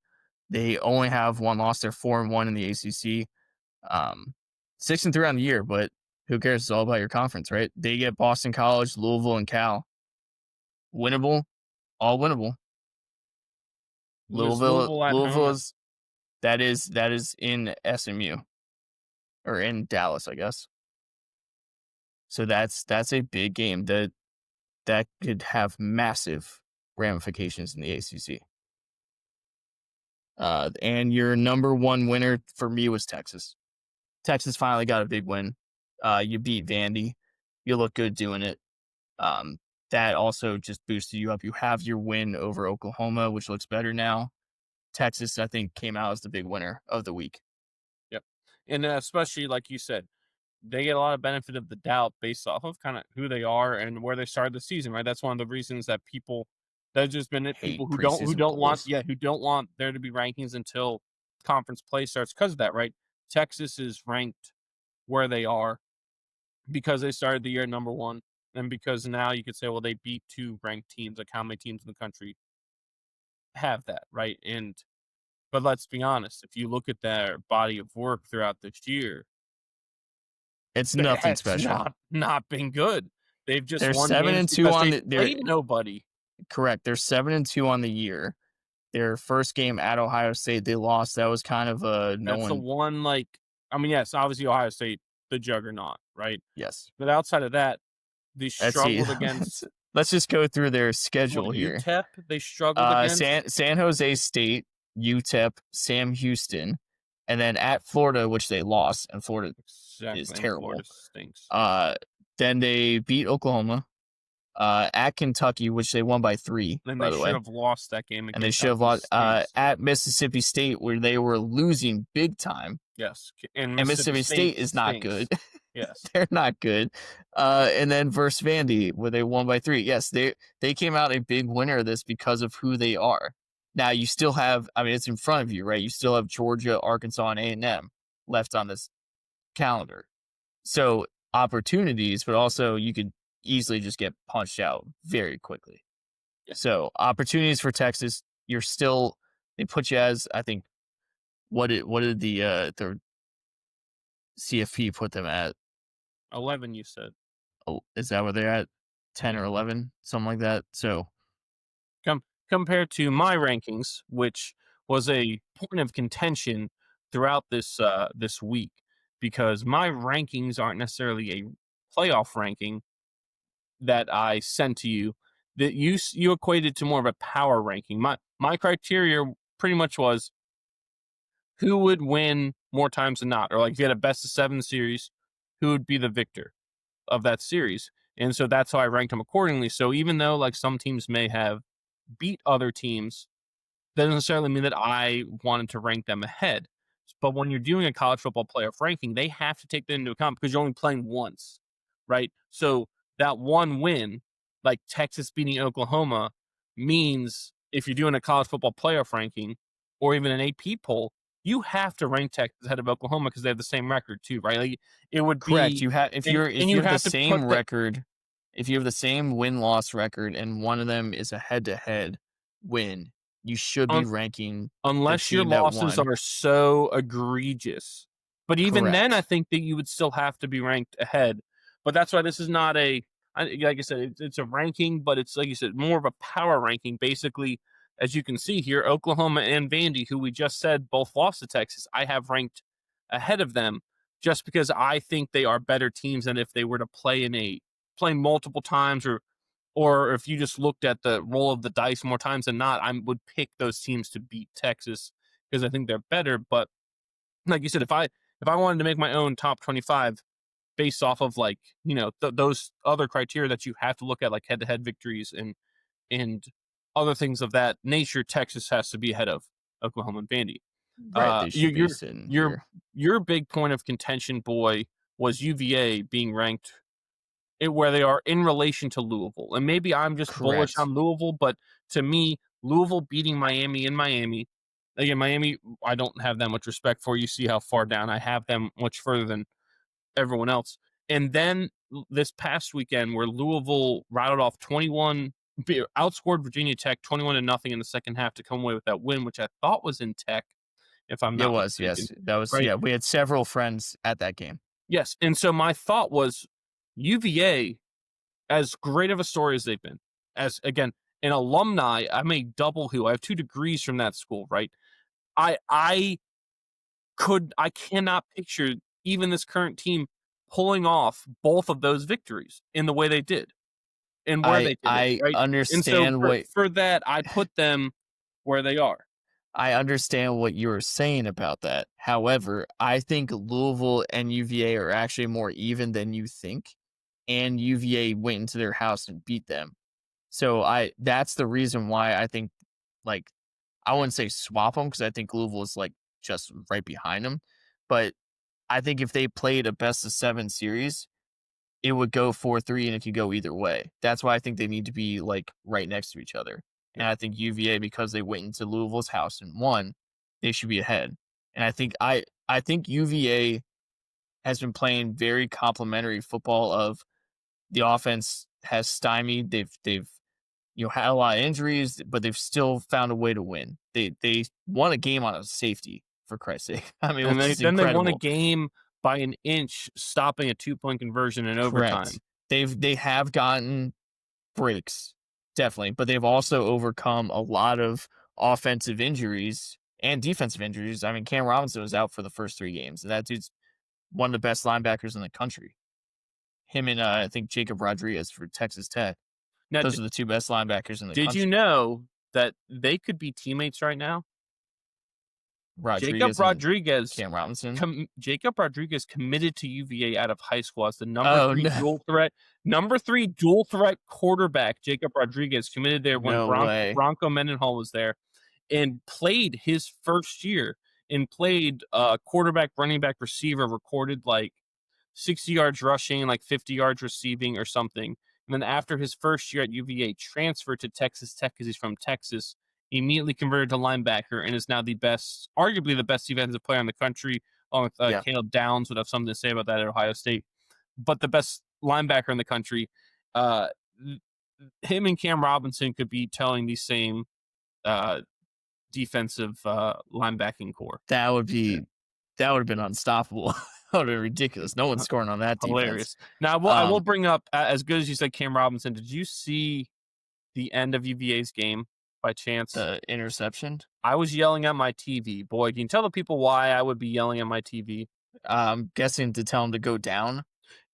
They only have 1 loss. They're 4-1 in the ACC. 6-3 on the year, but who cares? It's all about your conference, right? They get Boston College, Louisville, and Cal. Winnable, all winnable. Louisville is that is in SMU or in Dallas, I guess. So that's a big game that could have massive ramifications in the ACC. And your number 1 winner for me was Texas. Texas finally got a big win. You beat Vandy. You look good doing it. That also just boosted you up. You have your win over Oklahoma, which looks better now. Texas, I think, came out as the big winner of the week. Yep. And especially, like you said, they get a lot of benefit of the doubt based off of kind of who they are and where they started the season, right? That's one of the reasons that that's just been it. People who don't want there to be rankings until conference play starts because of that, right? Texas is ranked where they are because they started the year at number 1, and because now you could say, well, they beat 2 ranked teams. Like, how many teams in the country have that, right? But let's be honest, if you look at their body of work throughout this year, it's nothing special. Not been good. They've just they're won 7-2 on they played nobody. Correct. They're 7-2 on the year. Their first game at Ohio State, they lost. That was kind of the one, like, I mean, yes, obviously Ohio State, the juggernaut, right? Yes. But outside of that, they struggled against. Let's just go through their schedule here. UTEP, they struggled against. San Jose State, UTEP, Sam Houston, and then at Florida, which they lost, and Florida is terrible. Florida stinks. Then they beat Oklahoma. At Kentucky, which they won by 3, then by the way. They should have lost that game. And they should have lost at Mississippi State, where they were losing big time. Yes. And Mississippi State is not good. Yes. They're not good. And then versus Vandy, where they won by 3. Yes, they came out a big winner of this because of who they are. Now, you still have, I mean, it's in front of you, right? You still have Georgia, Arkansas, and A&M left on this calendar. So opportunities, but also you could easily just get punched out very quickly. Yeah. So opportunities for Texas, they put you as, I think, what did the CFP put them at? 11, you said. Oh, is that where they're at? 10 or 11, something like that. So compared to my rankings, which was a point of contention throughout this week, because my rankings aren't necessarily a playoff ranking that I sent to you, that you equated to more of a power ranking. My criteria pretty much was who would win more times than not, or like if you had a best of 7 series, who would be the victor of that series. And so that's how I ranked them accordingly. So even though like some teams may have beat other teams, that doesn't necessarily mean that I wanted to rank them ahead. But when you're doing a college football playoff ranking, they have to take that into account because you're only playing once, right? So that one win, like Texas beating Oklahoma, means if you're doing a college football playoff ranking or even an AP poll, you have to rank Texas ahead of Oklahoma because they have the same record too, right? Like it would correct. be, You have if you have the same record, if you have the same win-loss record, and one of them is a head-to-head win, you should be ranking unless your losses are so egregious. But even then, I think that you would still have to be ranked ahead. But that's why this is not like I said, it's a ranking, but it's like you said, more of a power ranking. Basically, as you can see here, Oklahoma and Vandy, who we just said both lost to Texas, I have ranked ahead of them just because I think they are better teams than if they were to play multiple times, or if you just looked at the roll of the dice more times than not, I would pick those teams to beat Texas because I think they're better. But like you said, if I wanted to make my own top 25 based off of like, those other criteria that you have to look at, like head-to-head victories and other things of that nature, Texas has to be ahead of Oklahoma and Vandy. Right, they should be Your sitting your here. your big point of contention, boy, was UVA being ranked where they are in relation to Louisville. And maybe I'm just bullish Correct. on Louisville, but to me, Louisville beating Miami in Miami. Again, Miami, I don't have that much respect for. You see how far down I have them, much further than everyone else. And then this past weekend, where Louisville rattled off 21, outscored Virginia Tech 21 to nothing in the second half to come away with that win, which I thought was in Tech, if I'm It not was, mistaken. yes. That was, Right? yeah. We had several friends at that game. Yes. And so my thought was UVA, as great of a story as they've been, as again, an alumni, I'm a double who. I have 2 degrees from that school, right? I cannot picture even this current team pulling off both of those victories in the way they did and where I they did it, I right? And so understand for what for that, I put them where they are. I understand what you were saying about that. However, I think Louisville and UVA are actually more even than you think, and UVA went into their house and beat them. So that's the reason why I think, like, I wouldn't say swap them because I think Louisville is like just right behind them, but I think if they played a best of 7 series, it would go 4-3 and it could go either way. That's why I think they need to be like right next to each other. Yeah. And I think UVA, because they went into Louisville's house and won, they should be ahead. And I think UVA has been playing very complimentary football of the offense has stymied. They've had a lot of injuries, but they've still found a way to win. They won a game on a safety, for Christ's sake. I mean, And which they is then they won a incredible. game by an inch, stopping a 2-point conversion in overtime. Correct. They have gotten breaks, definitely, but they've also overcome a lot of offensive injuries and defensive injuries. I mean, Cam Robinson was out for the first 3 games, and that dude's one of the best linebackers in the country. Him and I think Jacob Rodriguez for Texas Tech. Now, Those are the 2 best linebackers in the did you country. know that they could be teammates right now? Jacob Rodriguez and Rodriguez Cam Robinson. Jacob Rodriguez committed to UVA out of high school as the Oh no, number three dual threat quarterback. Jacob Rodriguez committed there when no way. Bronco Mendenhall was there, and played his first year and played quarterback, running back, receiver, recorded like 60 yards rushing and like 50 yards receiving or something. And then after his first year at UVA, transferred to Texas Tech because he's from Texas. He immediately converted to linebacker and is now arguably the best defensive player in the country. Along with Yeah, Caleb Downs would have something to say about that at Ohio State. But the best linebacker in the country. Uh, him and Cam Robinson could be telling the same defensive linebacking core. that would be that would have been unstoppable. That would have been ridiculous. No one's scoring on that defense. Hilarious. Now, I will bring up, as good as you said, Cam Robinson. Did you see the end of UVA's game by chance? The interception. I was yelling at my TV. Boy, can you tell the people why I would be yelling at my TV? I'm guessing to tell him to go down.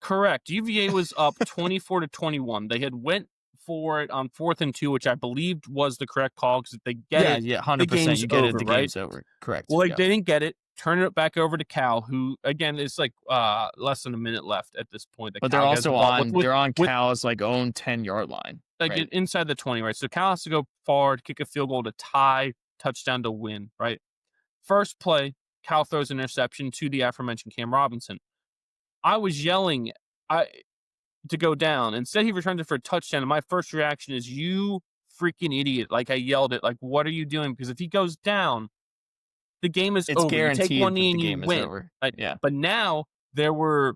Correct. UVA was up 24 to 21. They had went for it on 4th and 2, which I believed was the correct call because if they get Yeah, it, the 100%. game's You get over, it. The right? game's over. Correct. Well, Yeah. they didn't get it. Turn it back over to Cal, who again is like less than a minute left at this point. But they're Cal has the also ball on they're on Cal's like own 10-yard line. like Right? inside the 20, right? So Cal has to go forward, kick a field goal to tie, touchdown to win, right? First play, Cal throws an interception to the aforementioned Cam Robinson. I was yelling to go down. Instead, he returned it for a touchdown. And my first reaction is, you freaking idiot. Like I yelled it, like, what are you doing? Because if he goes down, the game is It's over. You take guaranteed one that knee the and you game is win. over. Right? Yeah. But now there were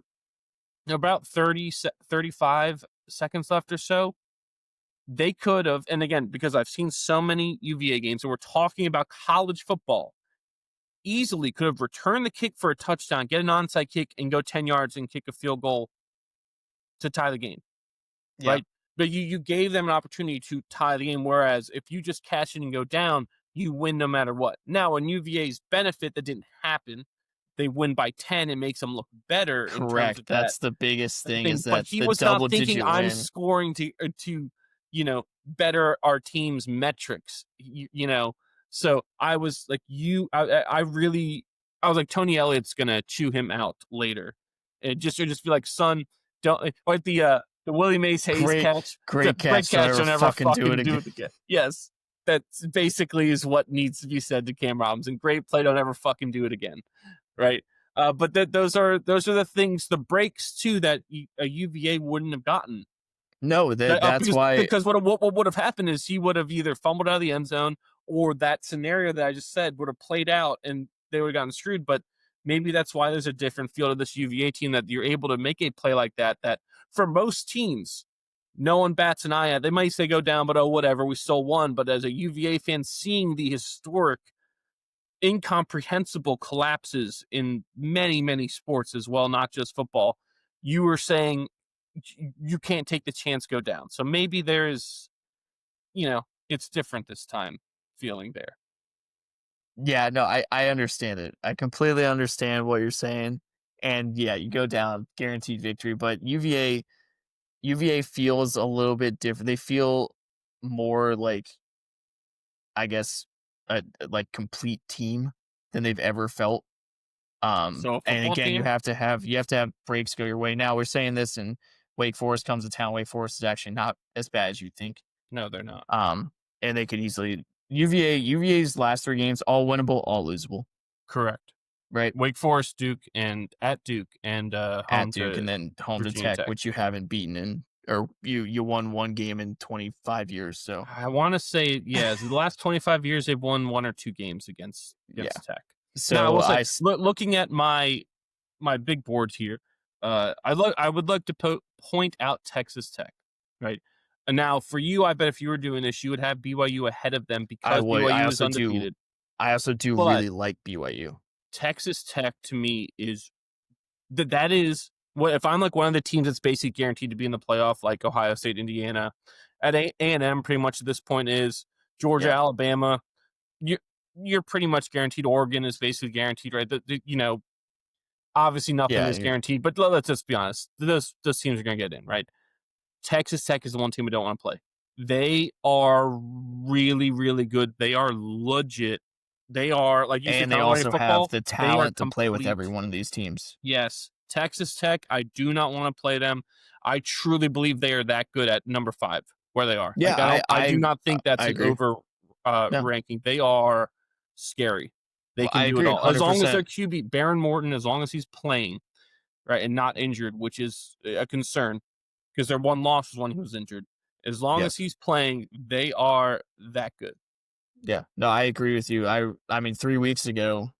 about 35 seconds left or so. They could have, and again, because I've seen so many UVA games, and we're talking about college football, easily could have returned the kick for a touchdown, get an onside kick, and go 10 yards and kick a field goal to tie the game. Yeah. Right? But you gave them an opportunity to tie the game, whereas if you just cash in and go down, you win no matter what. Now, in UVA's benefit, that didn't happen. They win by 10. It makes them look better in terms Correct. of that That's the biggest thing is thing. But that he the was not double thinking, digit I'm win. scoring to better our team's metrics. So I was like, I really, I was like, Tony Elliott's gonna chew him out later. It just be like, son, don't like the Willie Mays Hayes Great, catch. great Great catch. catch. Don't ever Do it fucking do again. it again. Yes, that basically is what needs to be said to Cam Robinson. Great play. Don't ever fucking do it again. Right. But those are the things, the breaks too, that a UVA wouldn't have gotten. No, that's why. Because what would have happened is he would have either fumbled out of the end zone, or that scenario that I just said would have played out and they would have gotten screwed. But maybe that's why there's a different feel to this UVA team, that you're able to make a play like that. That for most teams, no one bats an eye at. They might say go down, but oh whatever, we still won. But as a UVA fan, seeing the historic, incomprehensible collapses in many, many sports as well, not just football, you were saying you can't take the chance, go down. So maybe there is, it's different this time feeling there. Yeah, no, I understand it. I completely understand what you're saying. And yeah, you go down, guaranteed victory. But UVA feels a little bit different. They feel more like, I guess, a like complete team than they've ever felt. So a And football again, team? you have to have breaks go your way. Now we're saying this, and Wake Forest comes to town. Wake Forest is actually not as bad as you think. No, they're not. And they could easily UVA's last 3 games all winnable, all losable, Correct. right? Wake Forest, Duke, and at Duke, and At home Duke, to and then home to Virginia Tech, Tech. which you haven't beaten in, or you won 1 game in 25 years. So I want to say, yeah, the last 25 years they've won 1 or 2 games against yeah. Tech. So Now I will say, looking at my big boards here, I would like to point out Texas Tech, right? And now for you, I bet if you were doing this, you would have BYU ahead of them I because would. BYU is undefeated. I also do But really like BYU. Texas Tech to me is that is what, if I'm like one of the teams that's basically guaranteed to be in the playoff, like Ohio State, Indiana, at A&M pretty much at this point is Georgia, Yeah. Alabama. You're pretty much guaranteed. Oregon is basically guaranteed, right? Obviously nothing is guaranteed, but let's just be honest. Those teams are going to get in, right? Texas Tech is the one team we don't want to play. They are really, really good. They are legit. They are, like you said, And they also football, have the talent to play with every one of these teams. Yes. Texas Tech, I do not want to play them. I truly believe they are that good at number 5 where they are. Yeah, like, I do not think that's I an agree. over No. ranking. They are scary. They Well, can I do agree, it all. As long as 100%. their QB, Baron Morton, as long as he's playing, right, and not injured, which is a concern because their one loss was when he was injured. As long as he's playing, they are that good. Yeah. No, I agree with you. I mean, 3 weeks ago,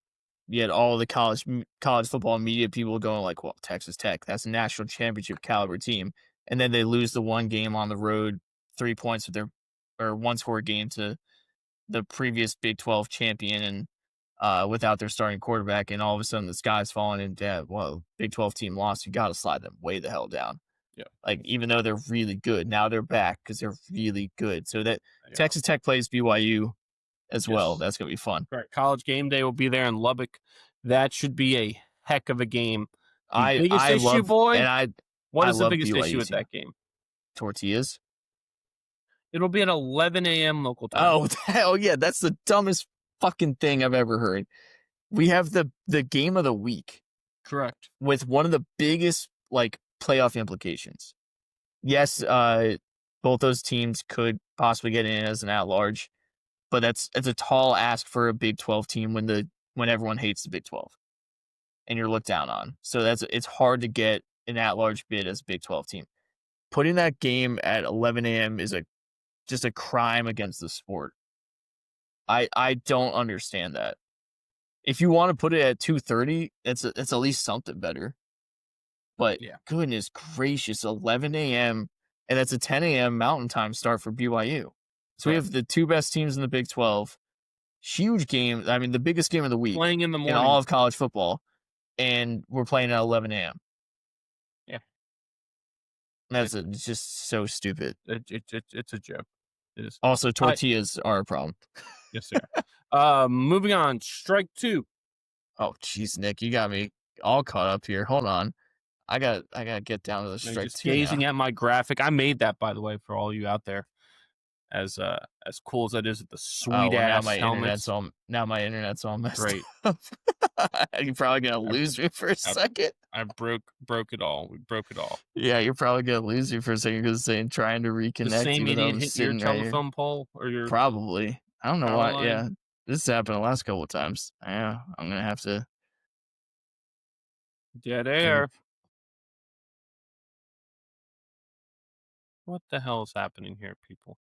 you had all the college football media people going like, well, Texas Tech, that's a national championship caliber team. And then they lose the 1 game on the road, 3 points with or 1-score game to the previous Big 12 champion, and without their starting quarterback, and all of a sudden the sky's falling, and well, Big 12 team lost. You got to slide them way the hell down. Yeah. Like, even though they're really good, now they're back because they're really good. So that Texas Tech plays BYU as well. That's going to be fun. Right. College game day will be there in Lubbock. That should be a heck of a game. The biggest issue, boy? And what I is the love biggest BYU issue with team. that game? Tortillas. It'll be at 11 a.m. local time. Oh, hell yeah. That's the dumbest fucking thing I've ever heard. We have the game of the week. Correct. With one of the biggest, like, playoff implications. Yes, both those teams could possibly get in as an at-large, but it's a tall ask for a Big 12 team when everyone hates the Big 12 and you're looked down on. So it's hard to get an at-large bid as a Big 12 team. Putting that game at 11 a.m. is just a crime against the sport. I don't understand that. If you want to put it at 2:30, it's at least something better. But goodness gracious, 11 a.m. and that's a 10 a.m. Mountain Time start for BYU. So we have the 2 best teams in the Big 12. Huge game. I mean, the biggest game of the week playing in the morning in all of college football, and we're playing at 11 a.m. Yeah. It's just so stupid. It's a joke. It is. Also, Uh, tortillas are a problem. yes, they are. Moving on. Strike two. Oh, jeez, Nick, you got me all caught up here. Hold on. I gotta get down to the Now, strike just two now. gazing at my graphic. I made that, by the way, for all you out there. As cool as that is, with the Oh sweet well, ass helmets. now my internet's all messed Great. up. You're probably gonna I, lose me for a I, second. I broke it all. We broke it all. Yeah, you're probably gonna lose me for a second because saying trying to The reconnect same even though idiot I'm hit your sitting right here. telephone pole or your Probably. I don't know power why. line. Yeah, this has happened the last couple of times. Yeah, I'm gonna have to Dead go. air. What the hell is happening here, people?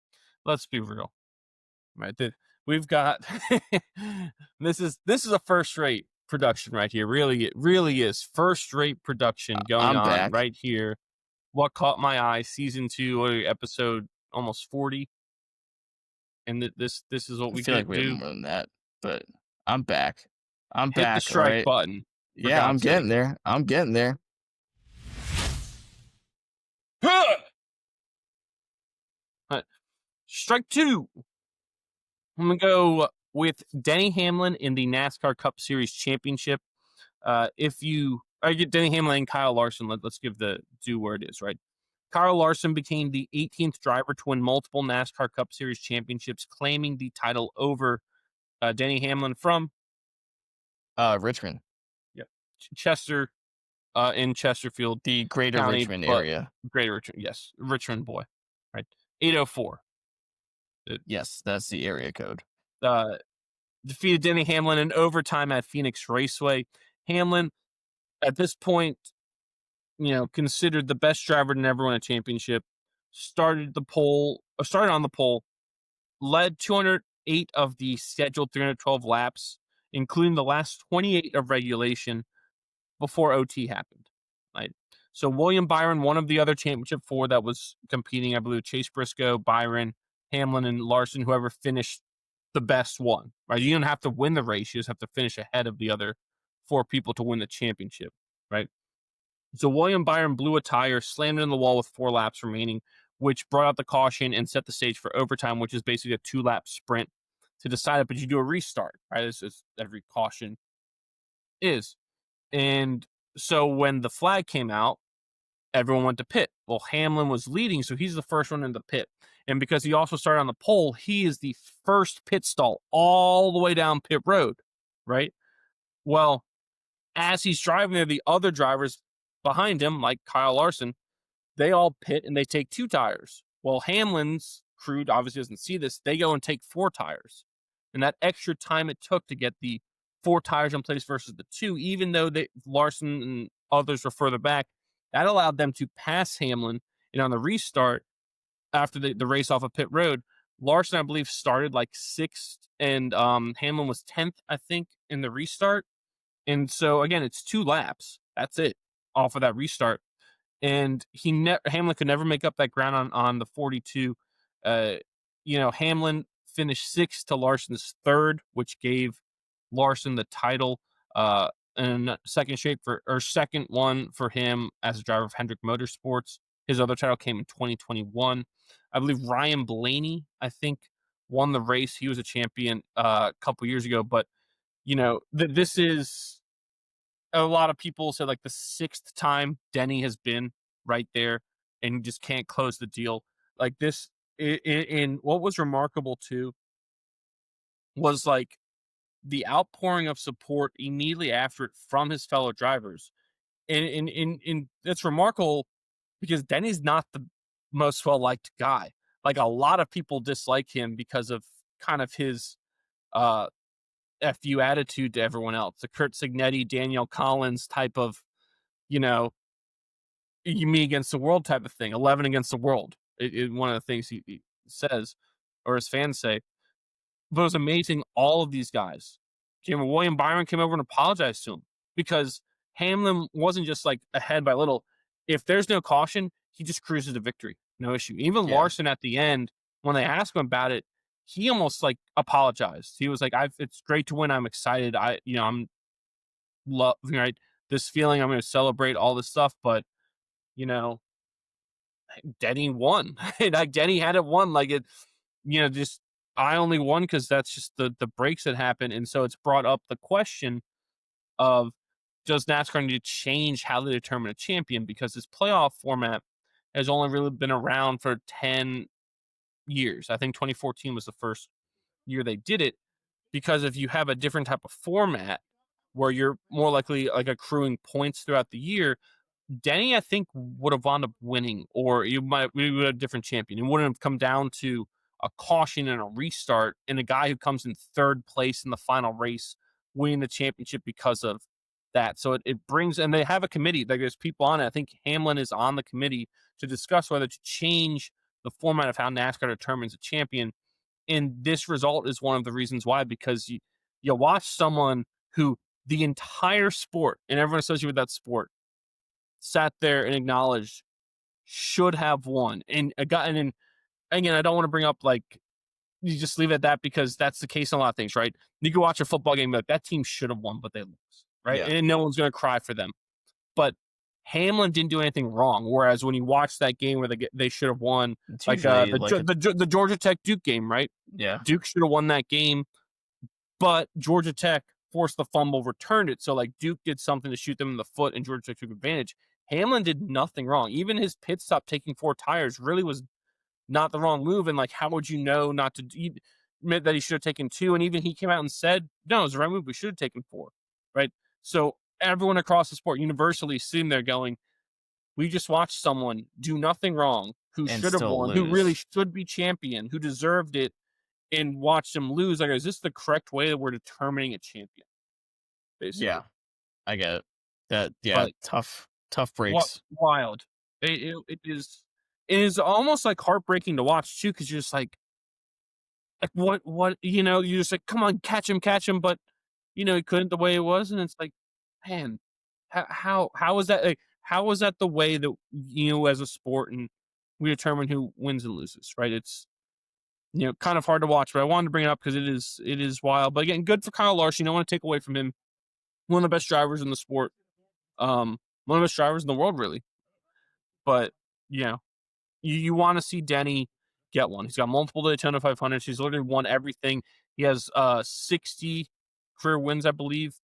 Let's be real. Right. We've got this is a first rate production right here. Really, it really is first rate production going I'm on back. right here. What caught my eye, season 2, episode almost 40, and this is what I we feel like we have do. more than that, but I'm back. I'm Hit the back. All strike right. button, for Yeah, I'm God's sake. getting there. I'm getting there. Strike two. I'm gonna go with Denny Hamlin in the NASCAR Cup Series Championship. If you I get Denny Hamlin and Kyle Larson, let's give the due where it is, right? Kyle Larson became the 18th driver to win multiple NASCAR Cup Series championships, claiming the title over Denny Hamlin from Richmond, yep, Chester, in Chesterfield the greater County, Richmond but area. Greater Richmond, yes, Richmond boy, right? 804. Yes, that's the area code. Uh, defeated Denny Hamlin in overtime at Phoenix Raceway. Hamlin, at this point, considered the best driver to never win a championship, started on the pole, led 208 of the scheduled 312 laps, including the last 28 of regulation before OT happened. Right. So William Byron, one of the other championship four that was competing, I believe Chase Briscoe, Byron, Hamlin, and Larson, whoever finished the best one. Right. You don't have to win the race; you just have to finish ahead of the other four people to win the championship. Right. So William Byron blew a tire, slammed it in the wall with 4 laps remaining, which brought out the caution and set the stage for overtime, which is basically a 2-lap sprint to decide it. But you do a restart, right? As every caution is. And so when the flag came out, everyone went to pit. Well, Hamlin was leading, so he's the first one in the pit. And because he also started on the pole, he is the first pit stall all the way down pit road, right? Well, as he's driving there, the other drivers behind him, like Kyle Larson, they all pit and they take 2 tires. Well, Hamlin's crew obviously doesn't see this. They go and take 4 tires. And that extra time it took to get the 4 tires in place versus the 2, even though Larson and others were further back, that allowed them to pass Hamlin. And on the restart, after the race off of pit road, Larson, I believe, started like 6th, and Hamlin was 10th, I think, in the restart. And so, again, it's 2 laps. That's it off of that restart, and Hamlin could never make up that ground on the 42. Hamlin finished 6th to Larson's 3rd, which gave Larson the title, and second one for him as a driver of Hendrick Motorsports. His other title came in 2021. I believe Ryan Blaney, I think, won the race. He was a champion a couple years ago, but this is a lot of people said like the 6th time Denny has been right there and just can't close the deal. Like this, in what was remarkable too was like the outpouring of support immediately after it from his fellow drivers. And that's remarkable because Denny's not the most well liked guy. Like a lot of people dislike him because of kind of his uh FU attitude to everyone else. The Kurt Signetti, Danielle Collins type of, you know, me against the world type of thing, 11 against the world. One of the things he says, or his fans say. But it was amazing. All of these guys William Byron came over and apologized to him because Hamlin wasn't just like ahead by little. If there's no caution, he just cruises to victory. No issue. Even Yeah. Larson at the end, when they asked him about it, he almost like apologized. He was like, it's great to win. I'm excited. I'm love, right? This feeling, I'm going to celebrate all this stuff, but you know, Denny won. Like Denny had it won. Like it, just I only won because that's just the breaks that happen. And so it's brought up the question of, does NASCAR need to change how they determine a champion? Because this playoff format has only really been around for 10 years. I think 2014 was the first year they did it, because if you have a different type of format where you're more likely like accruing points throughout the year, Denny, I think, would have wound up winning, or we would have a different champion. It wouldn't have come down to a caution and a restart, and a guy who comes in third place in the final race winning the championship because of that. So it brings, and they have a committee. Like there's people on it. I think Hamlin is on the committee to discuss whether to change the format of how NASCAR determines a champion. And this result is one of the reasons why, because you watch someone who the entire sport and everyone associated with that sport sat there and acknowledged should have won. And and again, I don't want to bring up like, you just leave it at that, because that's the case in a lot of things, right? You can watch a football game, like that team should have won, but they lose, right? Yeah. And no one's going to cry for them. But Hamlin didn't do anything wrong. Whereas when you watch that game where they should have won, It's like usually the Georgia Tech Duke game, right? yeah. Duke should have won that game, but Georgia Tech forced the fumble, returned it. So like Duke did something to shoot them in the foot, and Georgia Tech took advantage. Hamlin did nothing wrong. Even his pit stop taking 4 tires really was not the wrong move. And like, how would you know not to admit that he should have taken 2? And even he came out and said, no, it was the right move. We should have taken 4, right? So everyone across the sport universally sitting there going, we just watched someone do nothing wrong, who And should have still won, who really lose. should be champion, who deserved it, and watched him lose. Like, is this the correct way that we're determining a champion? Basically. Yeah, I get it. That But tough breaks. wild. It is almost like heartbreaking to watch too, because you're just like what you're just like, come on, catch him, but he couldn't the way it was, and it's like, man, how is that, like, how is that the way that as a sport, and we determine who wins and loses, right? It's kind of hard to watch, but I wanted to bring it up because it is wild. But again, good for Kyle Larson. You don't want to take away from him. One of the best drivers in the sport. One of the best drivers in the world, really. But you want to see Denny get one. He's got multiple Daytona 500s. He's literally won everything. He has 60 career wins, I believe,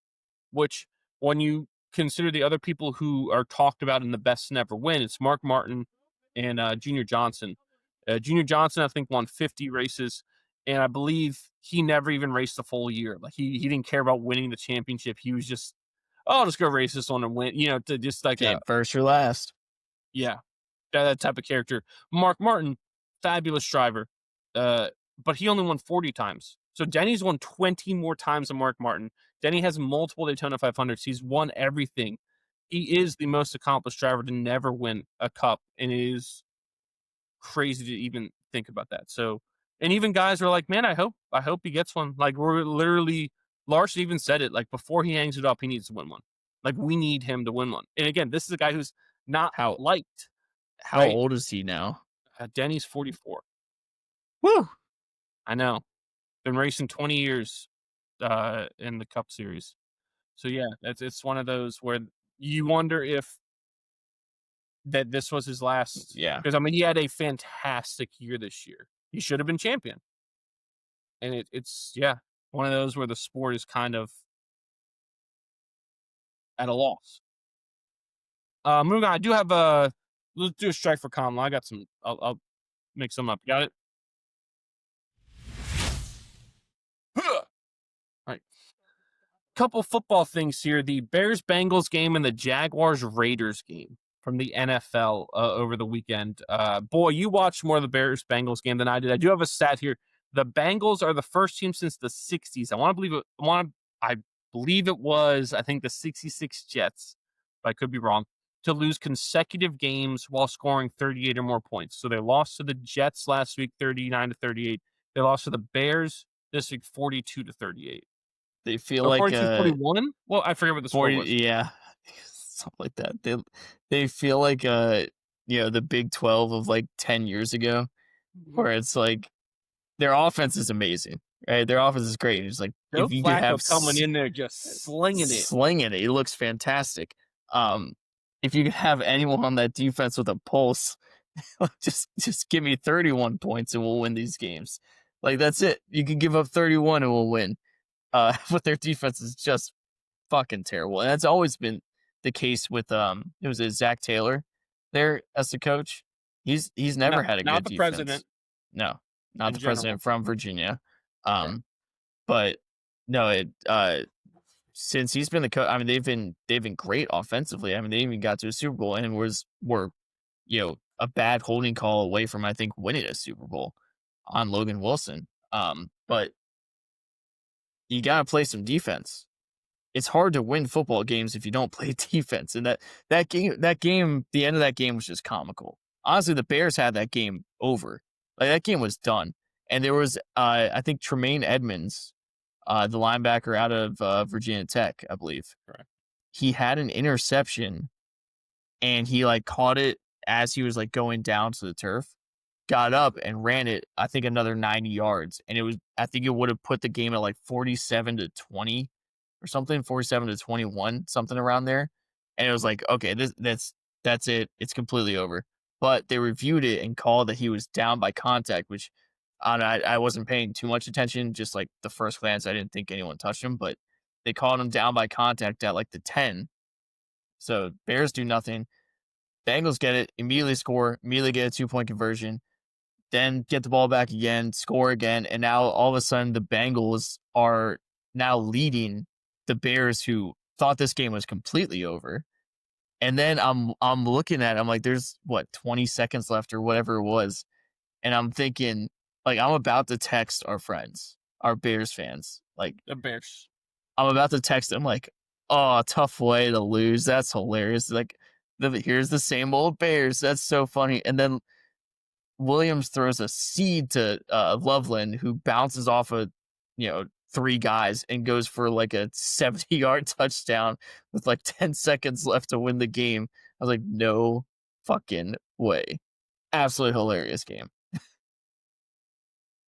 which, when you consider the other people who are talked about in the best to never win, it's Mark Martin and Junior Johnson. Junior Johnson, I think, won 50 races, and I believe he never even raced a full year. Like he didn't care about winning the championship. He was just, oh, I'll just go race this one and win. To just like First or last. yeah, that type of character. Mark Martin, fabulous driver, but he only won 40 times. So Denny's won 20 more times than Mark Martin. Denny has multiple Daytona 500s. He's won everything. He is the most accomplished driver to never win a cup, and it is crazy to even think about that. So, and even guys were like, man, I hope he gets one. Like, we're literally, Larson even said it, like, before he hangs it up, he needs to win one. Like, we need him to win one. And again, this is a guy who's not liked. How right? old is he now? Denny's 44. Woo! I know. Been racing 20 years in the Cup Series. So yeah, it's one of those where you wonder if that this was his last. Yeah. Because he had a fantastic year this year. He should have been champion. And it's one of those where the sport is kind of at a loss. Moving on, I do have let's do a strike for Kamala. I got some. I'll make some up. Got it? All right. Couple football things here. The Bears-Bengals game and the Jaguars-Raiders game from the NFL over the weekend. Boy, you watched more of the Bears-Bengals game than I did. I do have a stat here. The Bengals are the first team since the 60s. I believe it was, I think, the 66 Jets, but I could be wrong, to lose consecutive games while scoring 38 or more points. So they lost to the Jets last week, 39-38. They lost to the Bears this week, 42-38. They feel like 42-41? Well, I forget what the score was. Yeah, something like that. They feel like the Big 12 of like 10 years ago, where it's like their offense is amazing, right? Their offense is great. It's like, Joe if you could have coming in there just slinging it. It looks fantastic. If you could have anyone on that defense with a pulse, Just give me 31 points and we'll win these games. Like that's it. You can give up 31 and we'll win. But their defense is just fucking terrible. And that's always been the case with it was Zach Taylor there as the coach. He's never had a Not good the defense. president No, not in the general. president from Virginia. Right. But no, since he's been the coach, I mean they've been great offensively. I mean they even got to a Super Bowl and were a bad holding call away from I think winning a Super Bowl on Logan Wilson. But you got to play some defense. It's hard to win football games if you don't play defense. And that game, the end of that game was just comical. Honestly, the Bears had that game over. Like that game was done. And there was, I think Tremaine Edmonds, the linebacker out of Virginia Tech, I believe. Correct. He had an interception, and he like caught it as he was like going down to the turf, got up and ran it. I think another 90 yards, and I think it would have put the game at like 47-20 or something, 47-21, something around there. And it was like, okay, that's it. It's completely over. But they reviewed it and called that he was down by contact, which I wasn't paying too much attention. Just like the first glance, I didn't think anyone touched him, but they called him down by contact at like the 10. So Bears do nothing. Bengals get it, immediately score, immediately get a 2-point conversion, then get the ball back again, score again, and now all of a sudden the Bengals are now leading the Bears, who thought this game was completely over. And then I'm looking at it, I'm like, there's 20 seconds left or whatever it was, and I'm thinking, like, I'm about to text our friends, our Bears fans, like The Bears. I'm about to text them, like, oh, tough way to lose. That's hilarious. Like, here's the same old Bears. That's so funny. And then Williams throws a seed to Loveland, who bounces off of 3 guys and goes for like a 70-yard touchdown with like 10 seconds left to win the game. I was like, no fucking way. Absolutely hilarious game.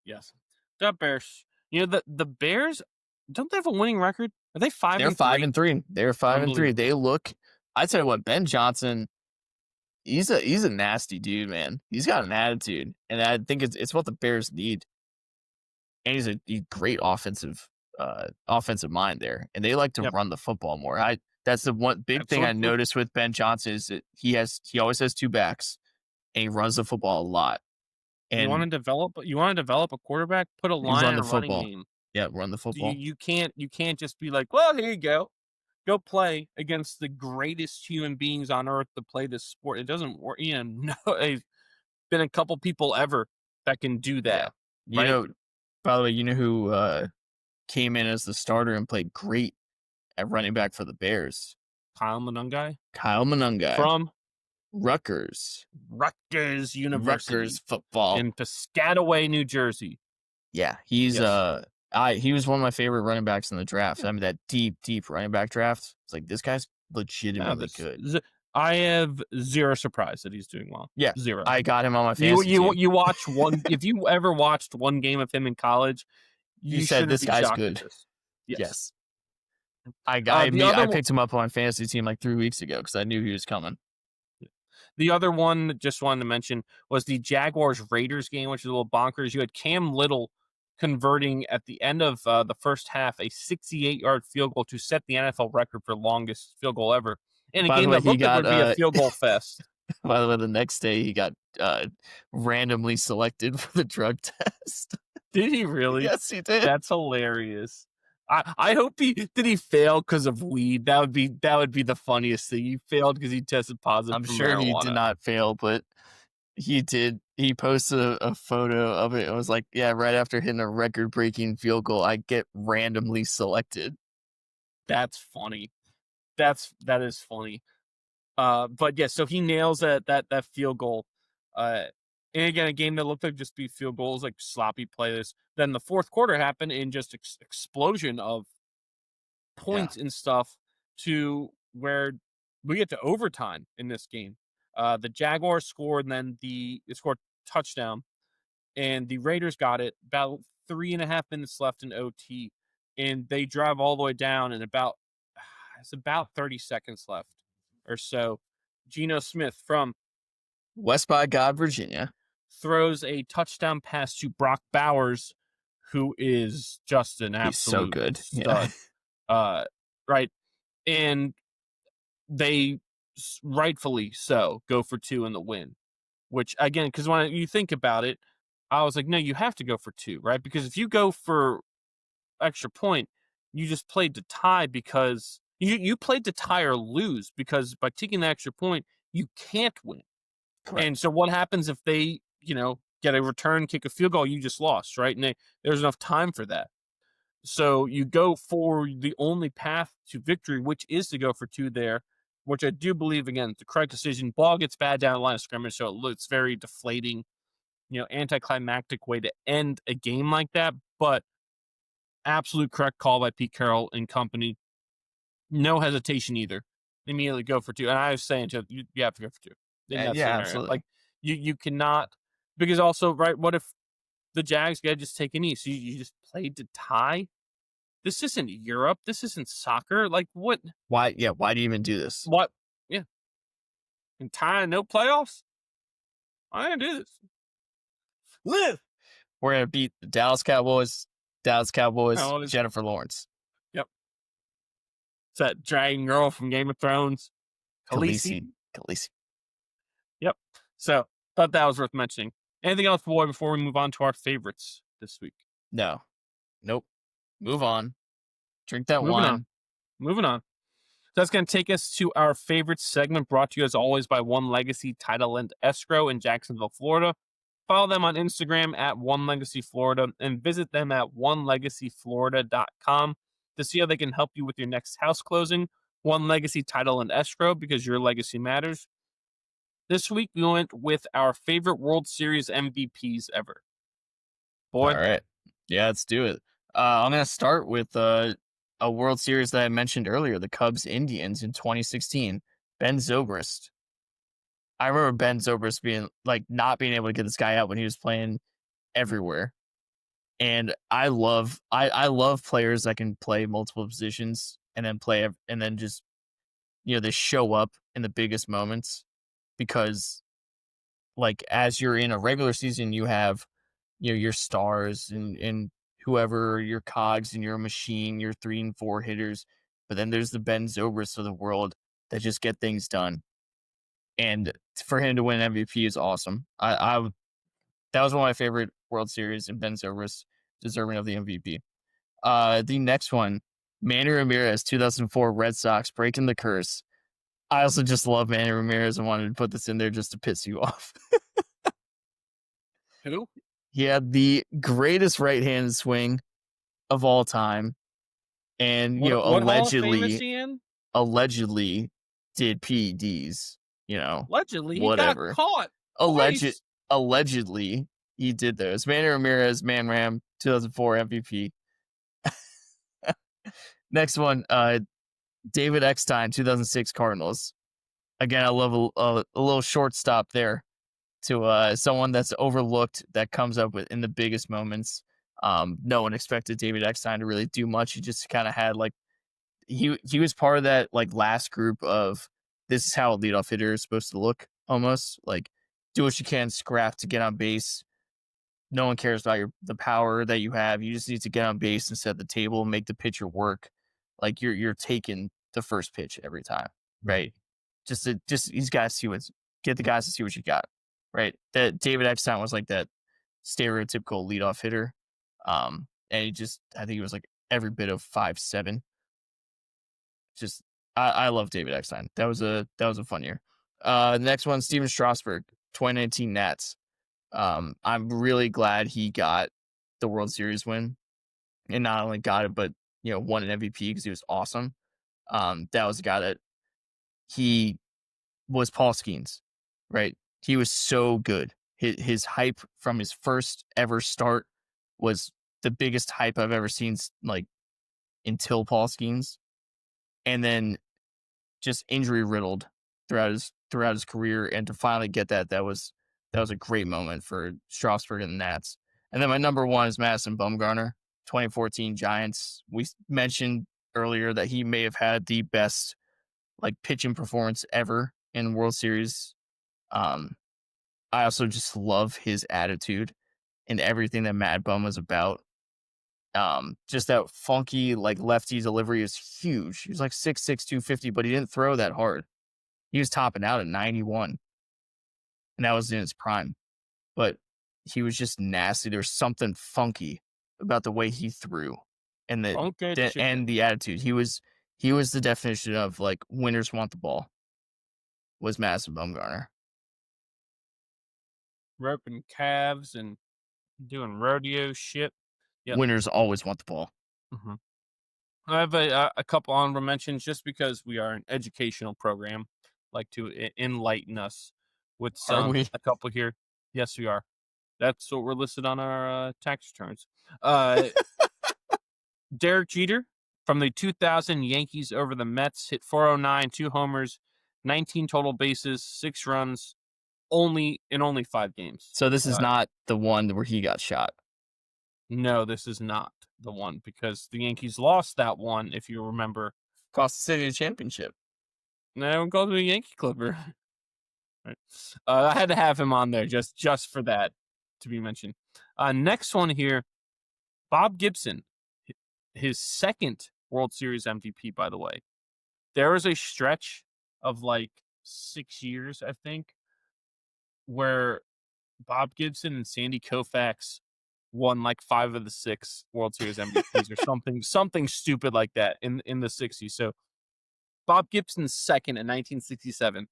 Yes. The Bears. The Bears, don't they have a winning record? Are they 5 They're and 5 3? and 3. They're 5 and 3. They look. I tell you what, Ben Johnson. He's a nasty dude, man. He's got an attitude, and I think it's what the Bears need. And he's a great offensive mind there, and they like to Yep. run the football more. That's the one big thing I noticed with Ben Johnson is that he always has 2 backs, and he runs the football a lot. And you want to develop a quarterback, put a line run in the a running football. game. Yeah, run the football. You can't just be like, well, here you go. Go play against the greatest human beings on earth to play this sport. It doesn't work. No, there's been a couple people ever that can do that. Yeah. Right? By the way, you know who came in as the starter and played great at running back for the Bears? Kyle Monangai From Rutgers University. Rutgers football in Piscataway, New Jersey. Yeah, he's he was one of my favorite running backs in the draft. I mean, that deep running back draft. It's like, this guy's legitimately good. I have zero surprise that he's doing well. Yeah, zero. I got him on my fantasy team. You watch one. If you ever watched one game of him in college, you said this guy's good. Yes. I picked him up on my fantasy team like 3 weeks ago because I knew he was coming. The other one, just wanted to mention, was the Jaguars-Raiders game, which is a little bonkers. You had Cam Little converting at the end of the first half a 68-yard field goal to set the NFL record for longest field goal ever in a game that looked like it would be a field goal fest. By the way, the next day he got randomly selected for the drug test. Did he really? Yes, he did. That's hilarious. I hope he failed because of weed. That would be the funniest thing. He failed because he tested positive. I'm sure marijuana. He did not fail, but he did. He posted a photo of it. It was like, yeah, right after hitting a record-breaking field goal, I get randomly selected. That's funny. That is funny. But yeah, so he nails that field goal. And again, a game that looked like just be field goals, like sloppy plays. Then the fourth quarter happened in just explosion of points and stuff to where we get to overtime in this game. The Jaguars scored, and then they scored touchdown, and the Raiders got it about 3.5 minutes left in OT, and they drive all the way down, and it's about 30 seconds left or so. Geno Smith from West by God, Virginia. throws a touchdown pass to Brock Bowers, who is just an He's so absolute good. Yeah. stud. Right. And they rightfully so go for 2 in the win, which again, because when you think about it, I was like, no, you have to go for 2, right? Because if you go for extra point, you just played to tie because you played to tie or lose because by taking the extra point, you can't win. And Correct. so what happens if they, get a return, kick a field goal, you just lost, right? And there's enough time for that. So you go for the only path to victory, which is to go for 2 there, which I do believe, again, the correct decision. Ball gets bad down the line of scrimmage, so it looks very deflating, anticlimactic way to end a game like that. But absolute correct call by Pete Carroll and company. No hesitation either. Immediately go for 2. And I was saying to you have to go for 2 in that Yeah, scenario. Like absolutely. you cannot, because also, right, what if the Jags got to just take a knee? So you just played to tie? This isn't Europe. This isn't soccer. Like what? Why? Yeah. Why do you even do this? What? Yeah. And tie, no playoffs? I didn't do this. Live. We're gonna beat the Dallas Cowboys. Dallas Cowboys. Oh, Jennifer Lawrence. yep. It's that dragon girl from Game of Thrones. Khaleesi. Khaleesi. Yep. So thought that was worth mentioning. Anything else, boy, before we move on to our favorites this week? No. Nope. Move on. Drink that Moving wine. on. Moving on. So that's going to take us to our favorite segment, brought to you as always by One Legacy Title and Escrow in Jacksonville, Florida. Follow them on Instagram at One Legacy Florida and visit them at onelegacyflorida.com to see how they can help you with your next house closing. One Legacy Title and Escrow, because your legacy matters. This week we went with our favorite World Series MVPs ever. Boy. All right. Yeah, let's do it. I'm gonna start with a World Series that I mentioned earlier, the Cubs Indians in 2016. Ben Zobrist. I remember Ben Zobrist being like not being able to get this guy out when he was playing everywhere. And I love players that can play multiple positions and then and then just they show up in the biggest moments, because like as you're in a regular season you have your stars and whoever your cogs and your machine, your 3 and 4 hitters, but then there's the Ben Zobrist of the world that just get things done. And for him to win MVP is awesome. That was one of my favorite World Series, and Ben Zobrist deserving of the MVP. The next one, Manny Ramirez, 2004 Red Sox, breaking the curse. I also just love Manny Ramirez and wanted to put this in there just to piss you off. Who? He had the greatest right-handed swing of all time, and What Hall of Fame is he in? allegedly did PEDs. Allegedly, he got Whatever. caught Alleged twice. allegedly he did those. Manny Ramirez, Man Ram, 2004 MVP. Next one, David Eckstein, 2006 Cardinals. Again, I love a little shortstop there to someone that's overlooked, that comes up with in the biggest moments. No one expected David Eckstein to really do much. He just kind of had like he was part of that like last group of, this is how a leadoff hitter is supposed to look, almost like do what you can, scrap to get on base. No one cares about the power that you have. You just need to get on base and set the table, make the pitcher work. Like you're taking the first pitch every time, right? Just these guys get the guys to see what you got, right? That David Eckstein was like that stereotypical leadoff hitter, and I think he was like every bit of 5'7". Just I love David Eckstein. That was a fun year. Next one, Steven Strasburg, 2019 Nats. I'm really glad he got the World Series win, and not only got it, but won an MVP because he was awesome. That was a guy that he was Paul Skeens, right? He was so good. His hype from his first ever start was the biggest hype I've ever seen, like until Paul Skeens, and then just injury riddled throughout his career, and to finally get that was a great moment for Strasburg and the Nats. And then my number one is Madison Bumgarner, 2014 Giants. We mentioned earlier that he may have had the best like pitching performance ever in World Series. I also just love his attitude and everything that Mad Bum was about. Just that funky like lefty delivery is huge. He was like 6'6", 250, but he didn't throw that hard. He was topping out at 91, and that was in his prime. But he was just nasty. There was something funky about the way he threw, and Funky chicken. the attitude. He was the definition of like winners want the ball. Was Madison Bumgarner. Roping calves and doing rodeo shit. Yep. Winners always want the ball. Mhm. I have a couple honorable mentions just because we are an educational program, like to enlighten us with Are we? a couple here. Yes, we are. That's what we're listed on our tax returns. Uh, Derek Jeter from the 2000 Yankees over the Mets hit 409, 2 homers, 19 total bases, 6 runs, only 5 games. So this is not the one where he got shot. No, this is not the one because the Yankees lost that one, if you remember. Cost the city a championship. No, go to a Yankee Clipper. Right. I had to have him on there just for that to be mentioned. Next one here, Bob Gibson, his second World Series MVP, by the way. There was a stretch of like 6 years, I think, where Bob Gibson and Sandy Koufax won like 5 of the 6 World Series MVPs or something stupid like that in the 60s. So Bob Gibson's second in 1967.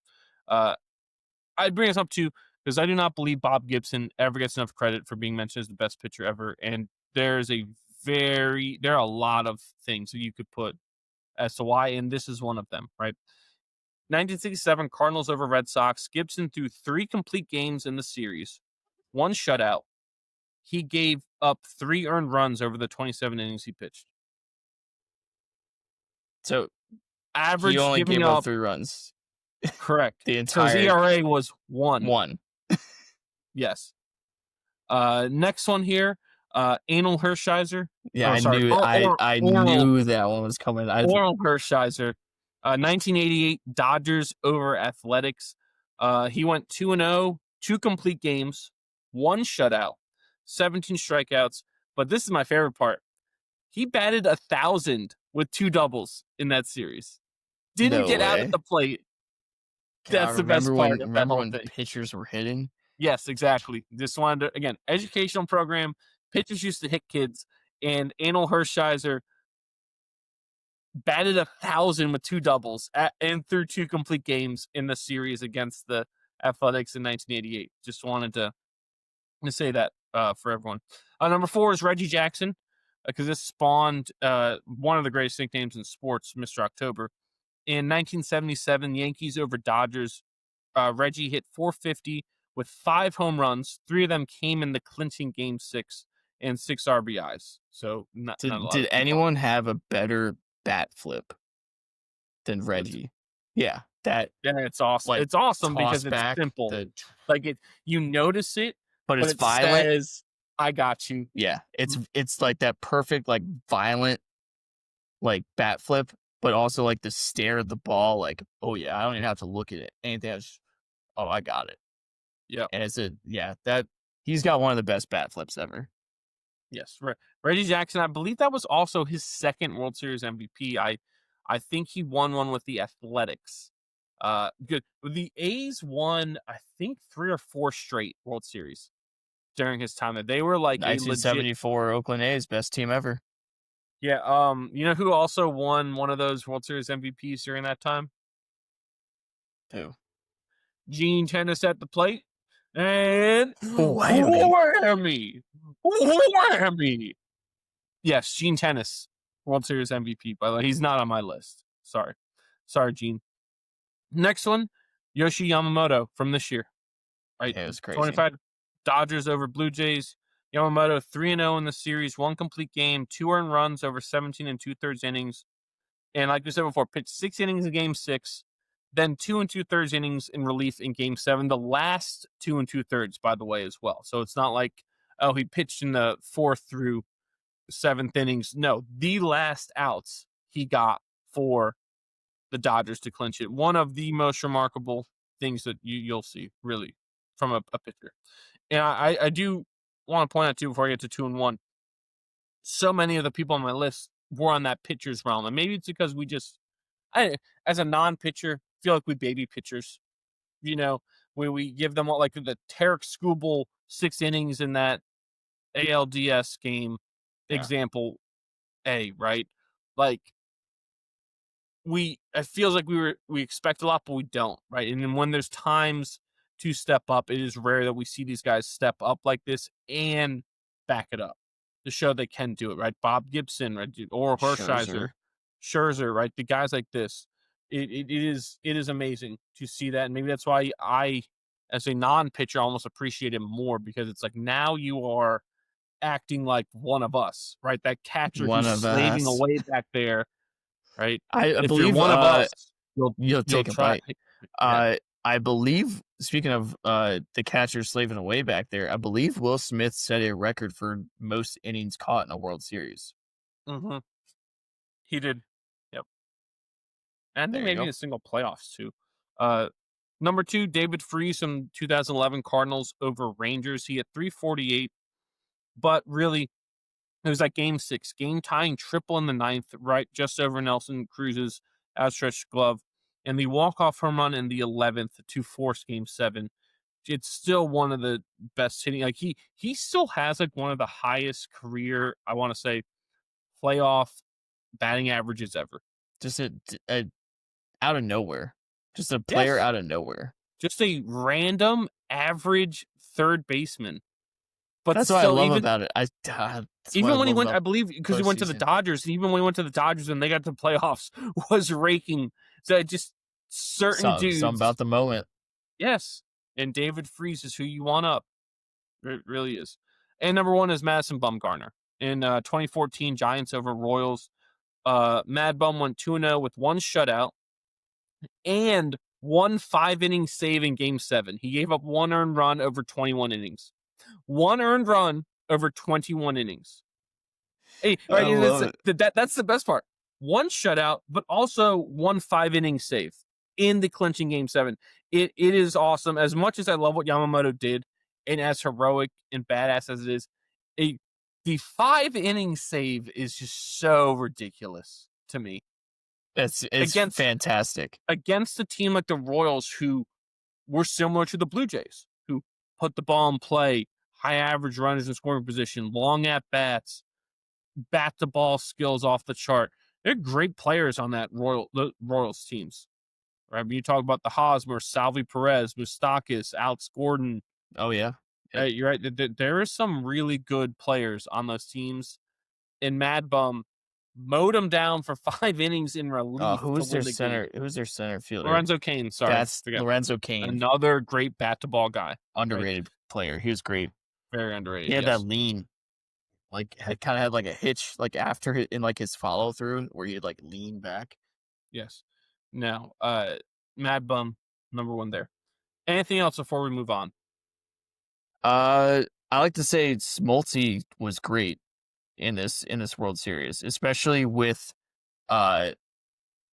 I'd bring this up too because I do not believe Bob Gibson ever gets enough credit for being mentioned as the best pitcher ever. And there are a lot of things that you could put as to why, and this is one of them, right? 1967 Cardinals over Red Sox. Gibson threw 3 complete games in the series, 1 shutout. He gave up 3 earned runs over the 27 innings he pitched. So Average he only giving gave up up 3 runs. correct. The So his entire ERA was 1. 1. Yes. Next one here, Anal Hershiser. Yeah, Oh, I sorry. knew I knew that one was coming. Oral Hershiser. 1988 Dodgers over Athletics. He went 2-0, 2 complete games, 1 shutout, 17 strikeouts. But this is my favorite part. He batted 1,000 with 2 doubles in that series. Didn't No get out at way. the plate. God, That's the best part of that remember whole when thing. pitchers were hitting? Yes, exactly. Just wanted to, again, educational program. Pitchers used to hit kids, and Anal Hershiser batted 1,000 with 2 doubles and threw 2 complete games in the series against the Athletics in 1988. Just wanted to say that for everyone. Number 4 is Reggie Jackson because this spawned one of the greatest nicknames in sports, Mr. October. In 1977, Yankees over Dodgers. Reggie hit 450 with 5 home runs. 3 of them came in the clinching Game 6 and 6 RBIs. So not a lot Did of anyone have a better bat flip than flip. Reggie? Yeah, that Yeah, it's awesome. like It's awesome toss because it's back. simple. Like you notice it, But but it's it violent. says, "I got you." Yeah, it's like that perfect like violent like bat flip, but also like the stare at the ball. Like, oh yeah, I don't even have to look at it. Anything else? Oh, I got it. Yeah. And that he's got one of the best bat flips ever. Yes. Reggie Jackson. I believe that was also his second World Series MVP. I think he won one with the Athletics. Good. The A's won, I think, 3 or 4 straight World Series during his time there. They were like a legit. 1974 Oakland A's, best team ever. Yeah. You know who also won one of those World Series MVPs during that time? Who? Gene Tennis at the plate. And Whammy. whammy. Whammy. Yes, Gene Tennis, World Series MVP. By the way, he's not on my list. Sorry, Gene. Next one, Yoshi Yamamoto from this year. Right, Yeah, it was crazy. 25 Dodgers over Blue Jays. Yamamoto 3-0 in the series, 1 complete game, 2 earned runs over 17 2/3 innings, and like we said before, pitched 6 innings in Game 6, then 2 2/3 innings in relief in Game 7. The last 2 2/3, by the way, as well. So it's not like he pitched in the 4th through 7th innings. No, the last outs he got for the Dodgers to clinch it. One of the most remarkable things that you'll see, really, from a pitcher. And I do want to point out too before I get to 2-1. So many of the people on my list were on that pitcher's realm, and maybe it's because I, as a non-pitcher, feel like we baby pitchers. You know, where we give them what like the Tarek Skubal 6 innings in that ALDS game Yeah. example A, right? Like it feels like we expect a lot, but we don't, right? And then when there's times to step up, it is rare that we see these guys step up like this and back it up to show they can do it, right? Bob Gibson, right? Or Hershiser, Scherzer. Scherzer, right? The guys like this. It is amazing to see that. And maybe that's why I, as a non-pitcher, almost appreciate it more, because it's like now you are acting like one of us, right? That catcher One who's of slaving us. away back there, right? I If you're believe one of us, you'll you'll take a try. bite. Yeah. I believe, speaking of the catcher slaving away back there, I believe Will Smith set a record for most innings caught in a World Series. Mm-hmm. He did. Yep. And I think There you maybe go. in single playoffs too. Uh, Number 2, David Freese from 2011 Cardinals over Rangers. He had 348, but really it was like game 6, game tying triple in the ninth, right just over Nelson Cruz's outstretched glove, and the walk-off home run in the 11th to force game 7. It's still one of the best hitting. Like he still has like one of the highest career, I want to say, playoff batting averages ever. Just a out of nowhere. Just a player Yes. out of nowhere. Just a random average third baseman. But That's what I still, love about it. That's what I even when he love went, about I believe, because he went to the postseason. Dodgers, and even when he went to the Dodgers and they got to the playoffs, was raking. So just certain Something dudes, about the moment. yes. And David Freese is who you want up. It really is. And number 1 is Madison Bumgarner. In 2014, Giants over Royals. Mad Bum went 2-0 with 1 shutout and 1 5-inning save in game 7. He gave up 1 earned run over 21 innings. 1 earned run over 21 innings. Hey, I right, love it. that's the best part. 1 shutout, but also 1 5-inning save in the clinching game 7. It is awesome. As much as I love what Yamamoto did, and as heroic and badass as it is, a the 5-inning save is just so ridiculous to me. It's Against fantastic. against a team like the Royals, who were similar to the Blue Jays, who put the ball in play, high average runners in scoring position, long at bats, bat to ball skills off the chart. They're great players on the Royals teams. Right? When you talk about the Hosmer, Salvi Perez, Moustakas, Alex Gordon, Oh yeah. Yep. you're right. There are some really good players on those teams. And Mad Bum mowed them down for 5 innings in Oh, relief who to was their win the game. center? Who was their center fielder? Lorenzo Kane, sorry, That's forget. Lorenzo Kane. Another great bat to ball guy. Right? Underrated player. He was great. Very He underrated. had that Yes. lean, like kind of had like a hitch, like after in like his follow through where he'd like lean back. Yes. Now, Mad Bum, number 1 there. Anything else before we move on? I like to say Smoltz was great in this World Series, especially with uh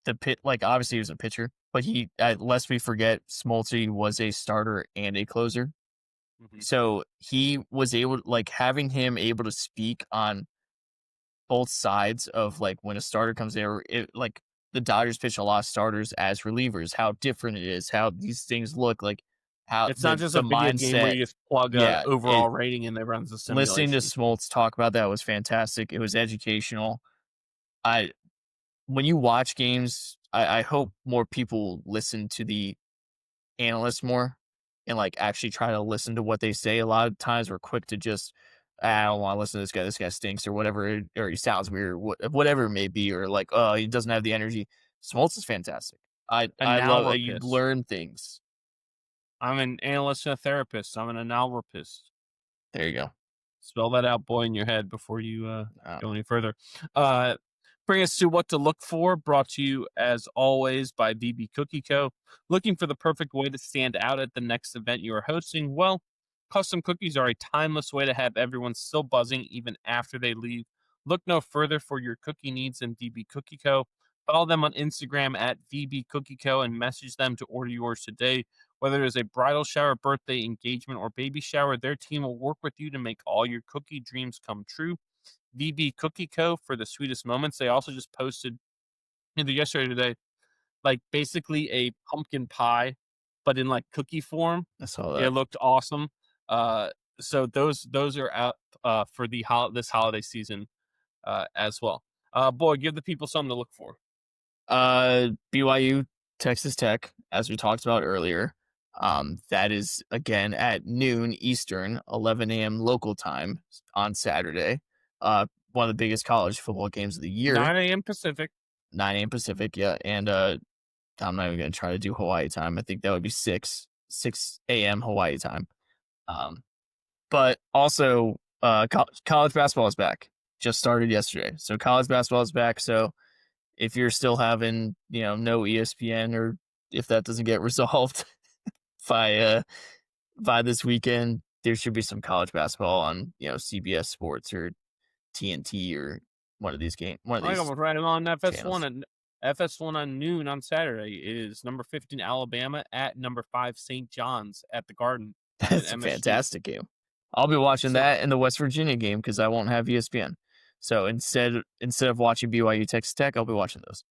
the pit. Like obviously he was a pitcher, but lest we forget, Smoltz was a starter and a closer. Mhm. So he was able, like having him able to speak on both sides of like when a starter comes there, like the Dodgers pitch a lot of starters as relievers, how different it is, how these things look, like how It's not just the a video game where mindset. you just plug a Yeah, overall rating and it runs a listening to simulation. Smoltz talk about that was fantastic. It was educational. I When you watch games, I hope more people listen to the analysts more and like actually try to listen to what they say. A lot of times we're quick to just, I don't want to listen to this guy. This guy stinks or whatever, or he sounds weird, whatever it may be, or like, oh, he doesn't have the energy. Smoltz is fantastic. I love you Analropist. learn things. I'm an analyst and a therapist. I'm an analropist. There you go. Spell that out, boy, in your head before you Oh, go any further. Bring us to what to look for, brought to you as always by BB Cookie Co. Looking for the perfect way to stand out at the next event you are hosting? Well, custom cookies are a timeless way to have everyone still buzzing even after they leave. Look no further for your cookie needs than DB Cookie Co. Follow them on Instagram at VB Cookie Co. and message them to order yours today. Whether it is a bridal shower, birthday, engagement, or baby shower, their team will work with you to make all your cookie dreams come true. VB Cookie Co. for the sweetest moments. They also just posted either yesterday or today, like basically a pumpkin pie, but in like cookie form. I saw It that. looked awesome. Uh, so those are out for the this holiday season as well. Boy, give the people something to look for. BYU, Texas Tech, as we talked about earlier. That is again at noon Eastern, 11 a.m. local time on Saturday. One of the biggest college football games of the year, 9 a.m. Pacific. 9 a.m. Pacific. Yeah, and I'm not even gonna try to do Hawaii time. I think that would be 6 a.m. Hawaii time. Um, but also college basketball is back. Just started yesterday, so college basketball is back. So if you're still having, no ESPN, or if that doesn't get resolved by by this weekend, there should be some college basketball on, CBS Sports or TNT or one of I these was right on FS1 channels. and FS1 on noon on Saturday is number 15 Alabama at number 5 St. John's at the Garden in That's a MSG. fantastic game. I'll be watching So that in the West Virginia game because I won't have ESPN. So instead of watching BYU Texas Tech, I'll be watching those.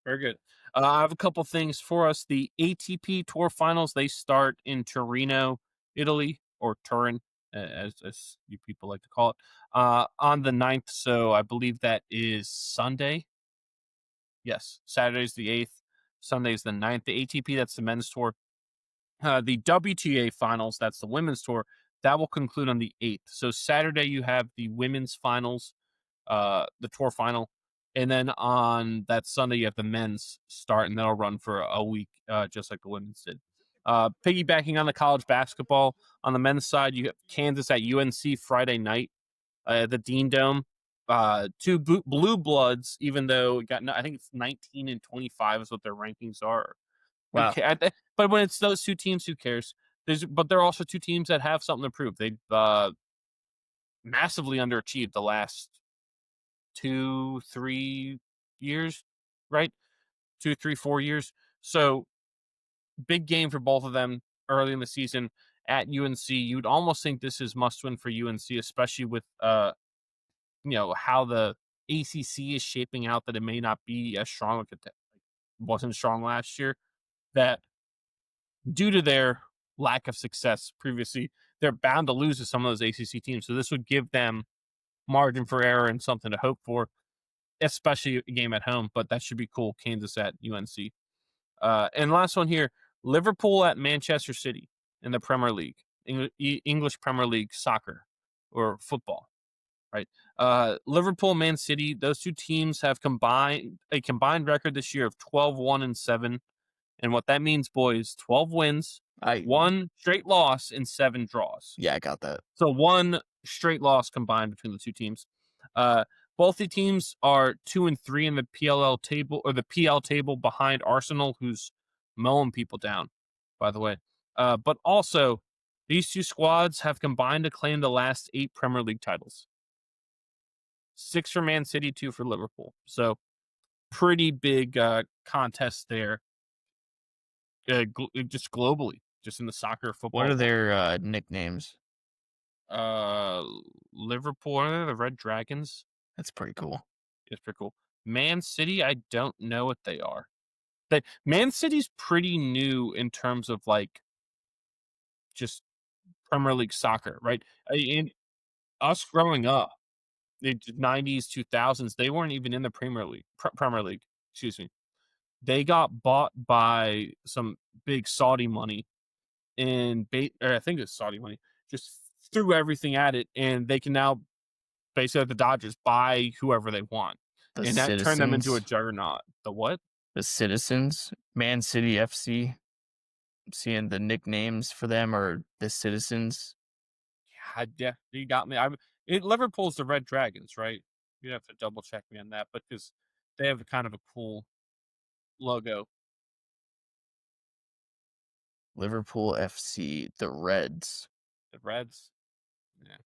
very good. I have a couple things for us. The ATP Tour Finals, they start in Torino, Italy, or Turin, as you people like to call it, on the 9th. So I believe that is Sunday. Yes, Saturday's the 8th, Sunday's the 9th. The ATP, that's the men's tour. The WTA finals, that's the women's tour, that will conclude on the 8th. So Saturday, you have the women's finals, the tour final. And then on that Sunday, you have the men's start, and that'll run for a week, just like the women's did. Piggybacking on the college basketball, on the men's side, you have Kansas at UNC Friday night, the Dean Dome. Two blue bloods, even though it got, I think it's 19 and 25 is what their rankings are. Who Wow. But when it's those two teams, who cares? But there are also two teams that have something to prove. They massively underachieved the last 2-3 years, right? 2-3-4 years. So big game for both of them early in the season at UNC. You'd almost think this is must win for UNC, especially with how the ACC is shaping out, that it may not be as strong. It wasn't strong last year. That due to their lack of success previously, they're bound to lose to some of those ACC teams. So this would give them margin for error and something to hope for, especially a game at home. But that should be cool. Kansas at UNC. And last one here, Liverpool at Manchester City in the Premier League, English Premier League soccer or football, right? Liverpool, Man City, those two teams have a combined record this year of 12-1-7. And what that means, boys, 12 wins, I one straight loss, and 7 draws. Yeah, I got that. So one straight loss combined between the two teams. Both the teams are 2-3 in the PLL table, or the PL table, behind Arsenal, who's mowing people down, by the way. But also, these two squads have combined to claim the last 8 Premier League titles. 6 for Man City, 2 for Liverpool. So pretty big contest there, just globally, just in the soccer football. What are their nicknames? Liverpool, are they the Red Dragons? That's pretty cool. It's pretty cool. Man City, I don't know what they are. Man City's pretty new in terms of like just Premier League soccer, right? In us growing up, the 90s, 2000s, they weren't even in the Premier League. Premier League, excuse me. They got bought by some big Saudi money, and or I think it's Saudi money, just threw everything at it, and they can now basically, like the Dodgers, buy whoever they want, The and that turned them into a Citizens. juggernaut. The what? The Citizens. Man City FC. Seeing the nicknames for them are the Citizens. Yeah, you got me. Liverpool's the Red Dragons, right? You'd have to double check me on that, because they have kind of a cool logo. Liverpool FC. The Reds. The Reds. Yeah.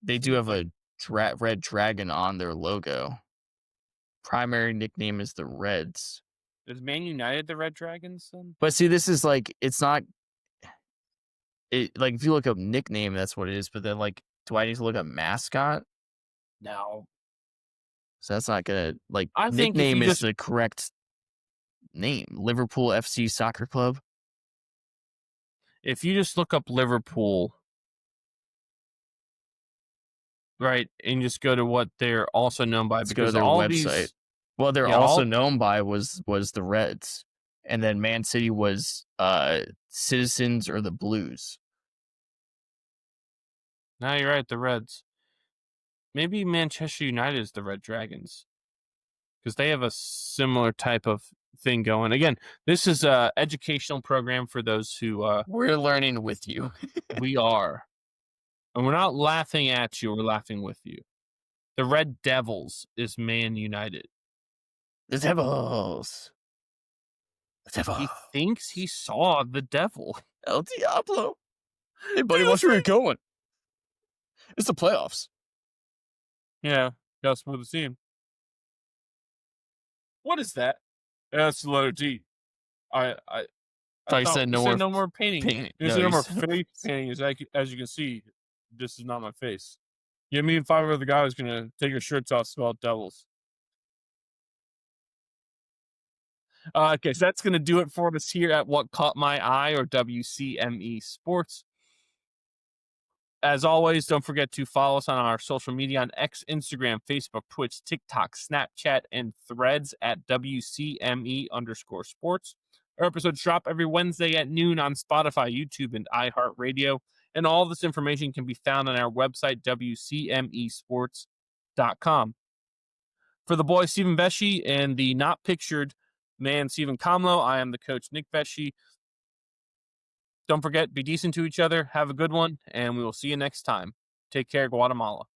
They do have a red dragon on their logo. primary nickname is the Reds. Is Man United the Red Dragons then? But see, this is like it's not. It like if you look up nickname, that's what it is. But then like, do I need to look up mascot? No. So that's not gonna like I think if nickname you is just the correct name. Liverpool FC Soccer Club. if you just look up Liverpool, right, and just go to what they're also known by, Let's go to because their all website. these, Well, they're yeah, also all known by was the Reds, and then Man City was Citizens or the Blues. no, you're right, the Reds. Maybe Manchester United is the Red Dragons because they have a similar type of thing going. Again, this is a educational program for those who We're learning with you. we are, and we're not laughing at you. We're laughing with you. The Red Devils is Man United. The Devils. The Devil. He thinks he saw the devil. El Diablo. Hey, buddy, watch where you're going. It's the playoffs. Yeah, gotta smooth the seam. What is that? That's the letter D. I Thought you said no more painting. painting. You said no more face painting. As you can see, this is not my face. Yeah, me and 5 other guys gonna take our shirts off, spell out devils. Okay, so that's gonna do it for us here at What Caught My Eye, or WCME Sports. As always, don't forget to follow us on our social media on X, Instagram, Facebook, Twitch, TikTok, Snapchat, and Threads at WCME_sports. Our episodes drop every Wednesday at noon on Spotify, YouTube, and iHeartRadio. And all this information can be found on our website, WCMEsports.com. For the boy, Stephen Vesci, and the not pictured man, Stephen Comlo, I am the coach, Nick Vesci. Don't forget, be decent to each other, have a good one, and we will see you next time. Take care, Guatemala.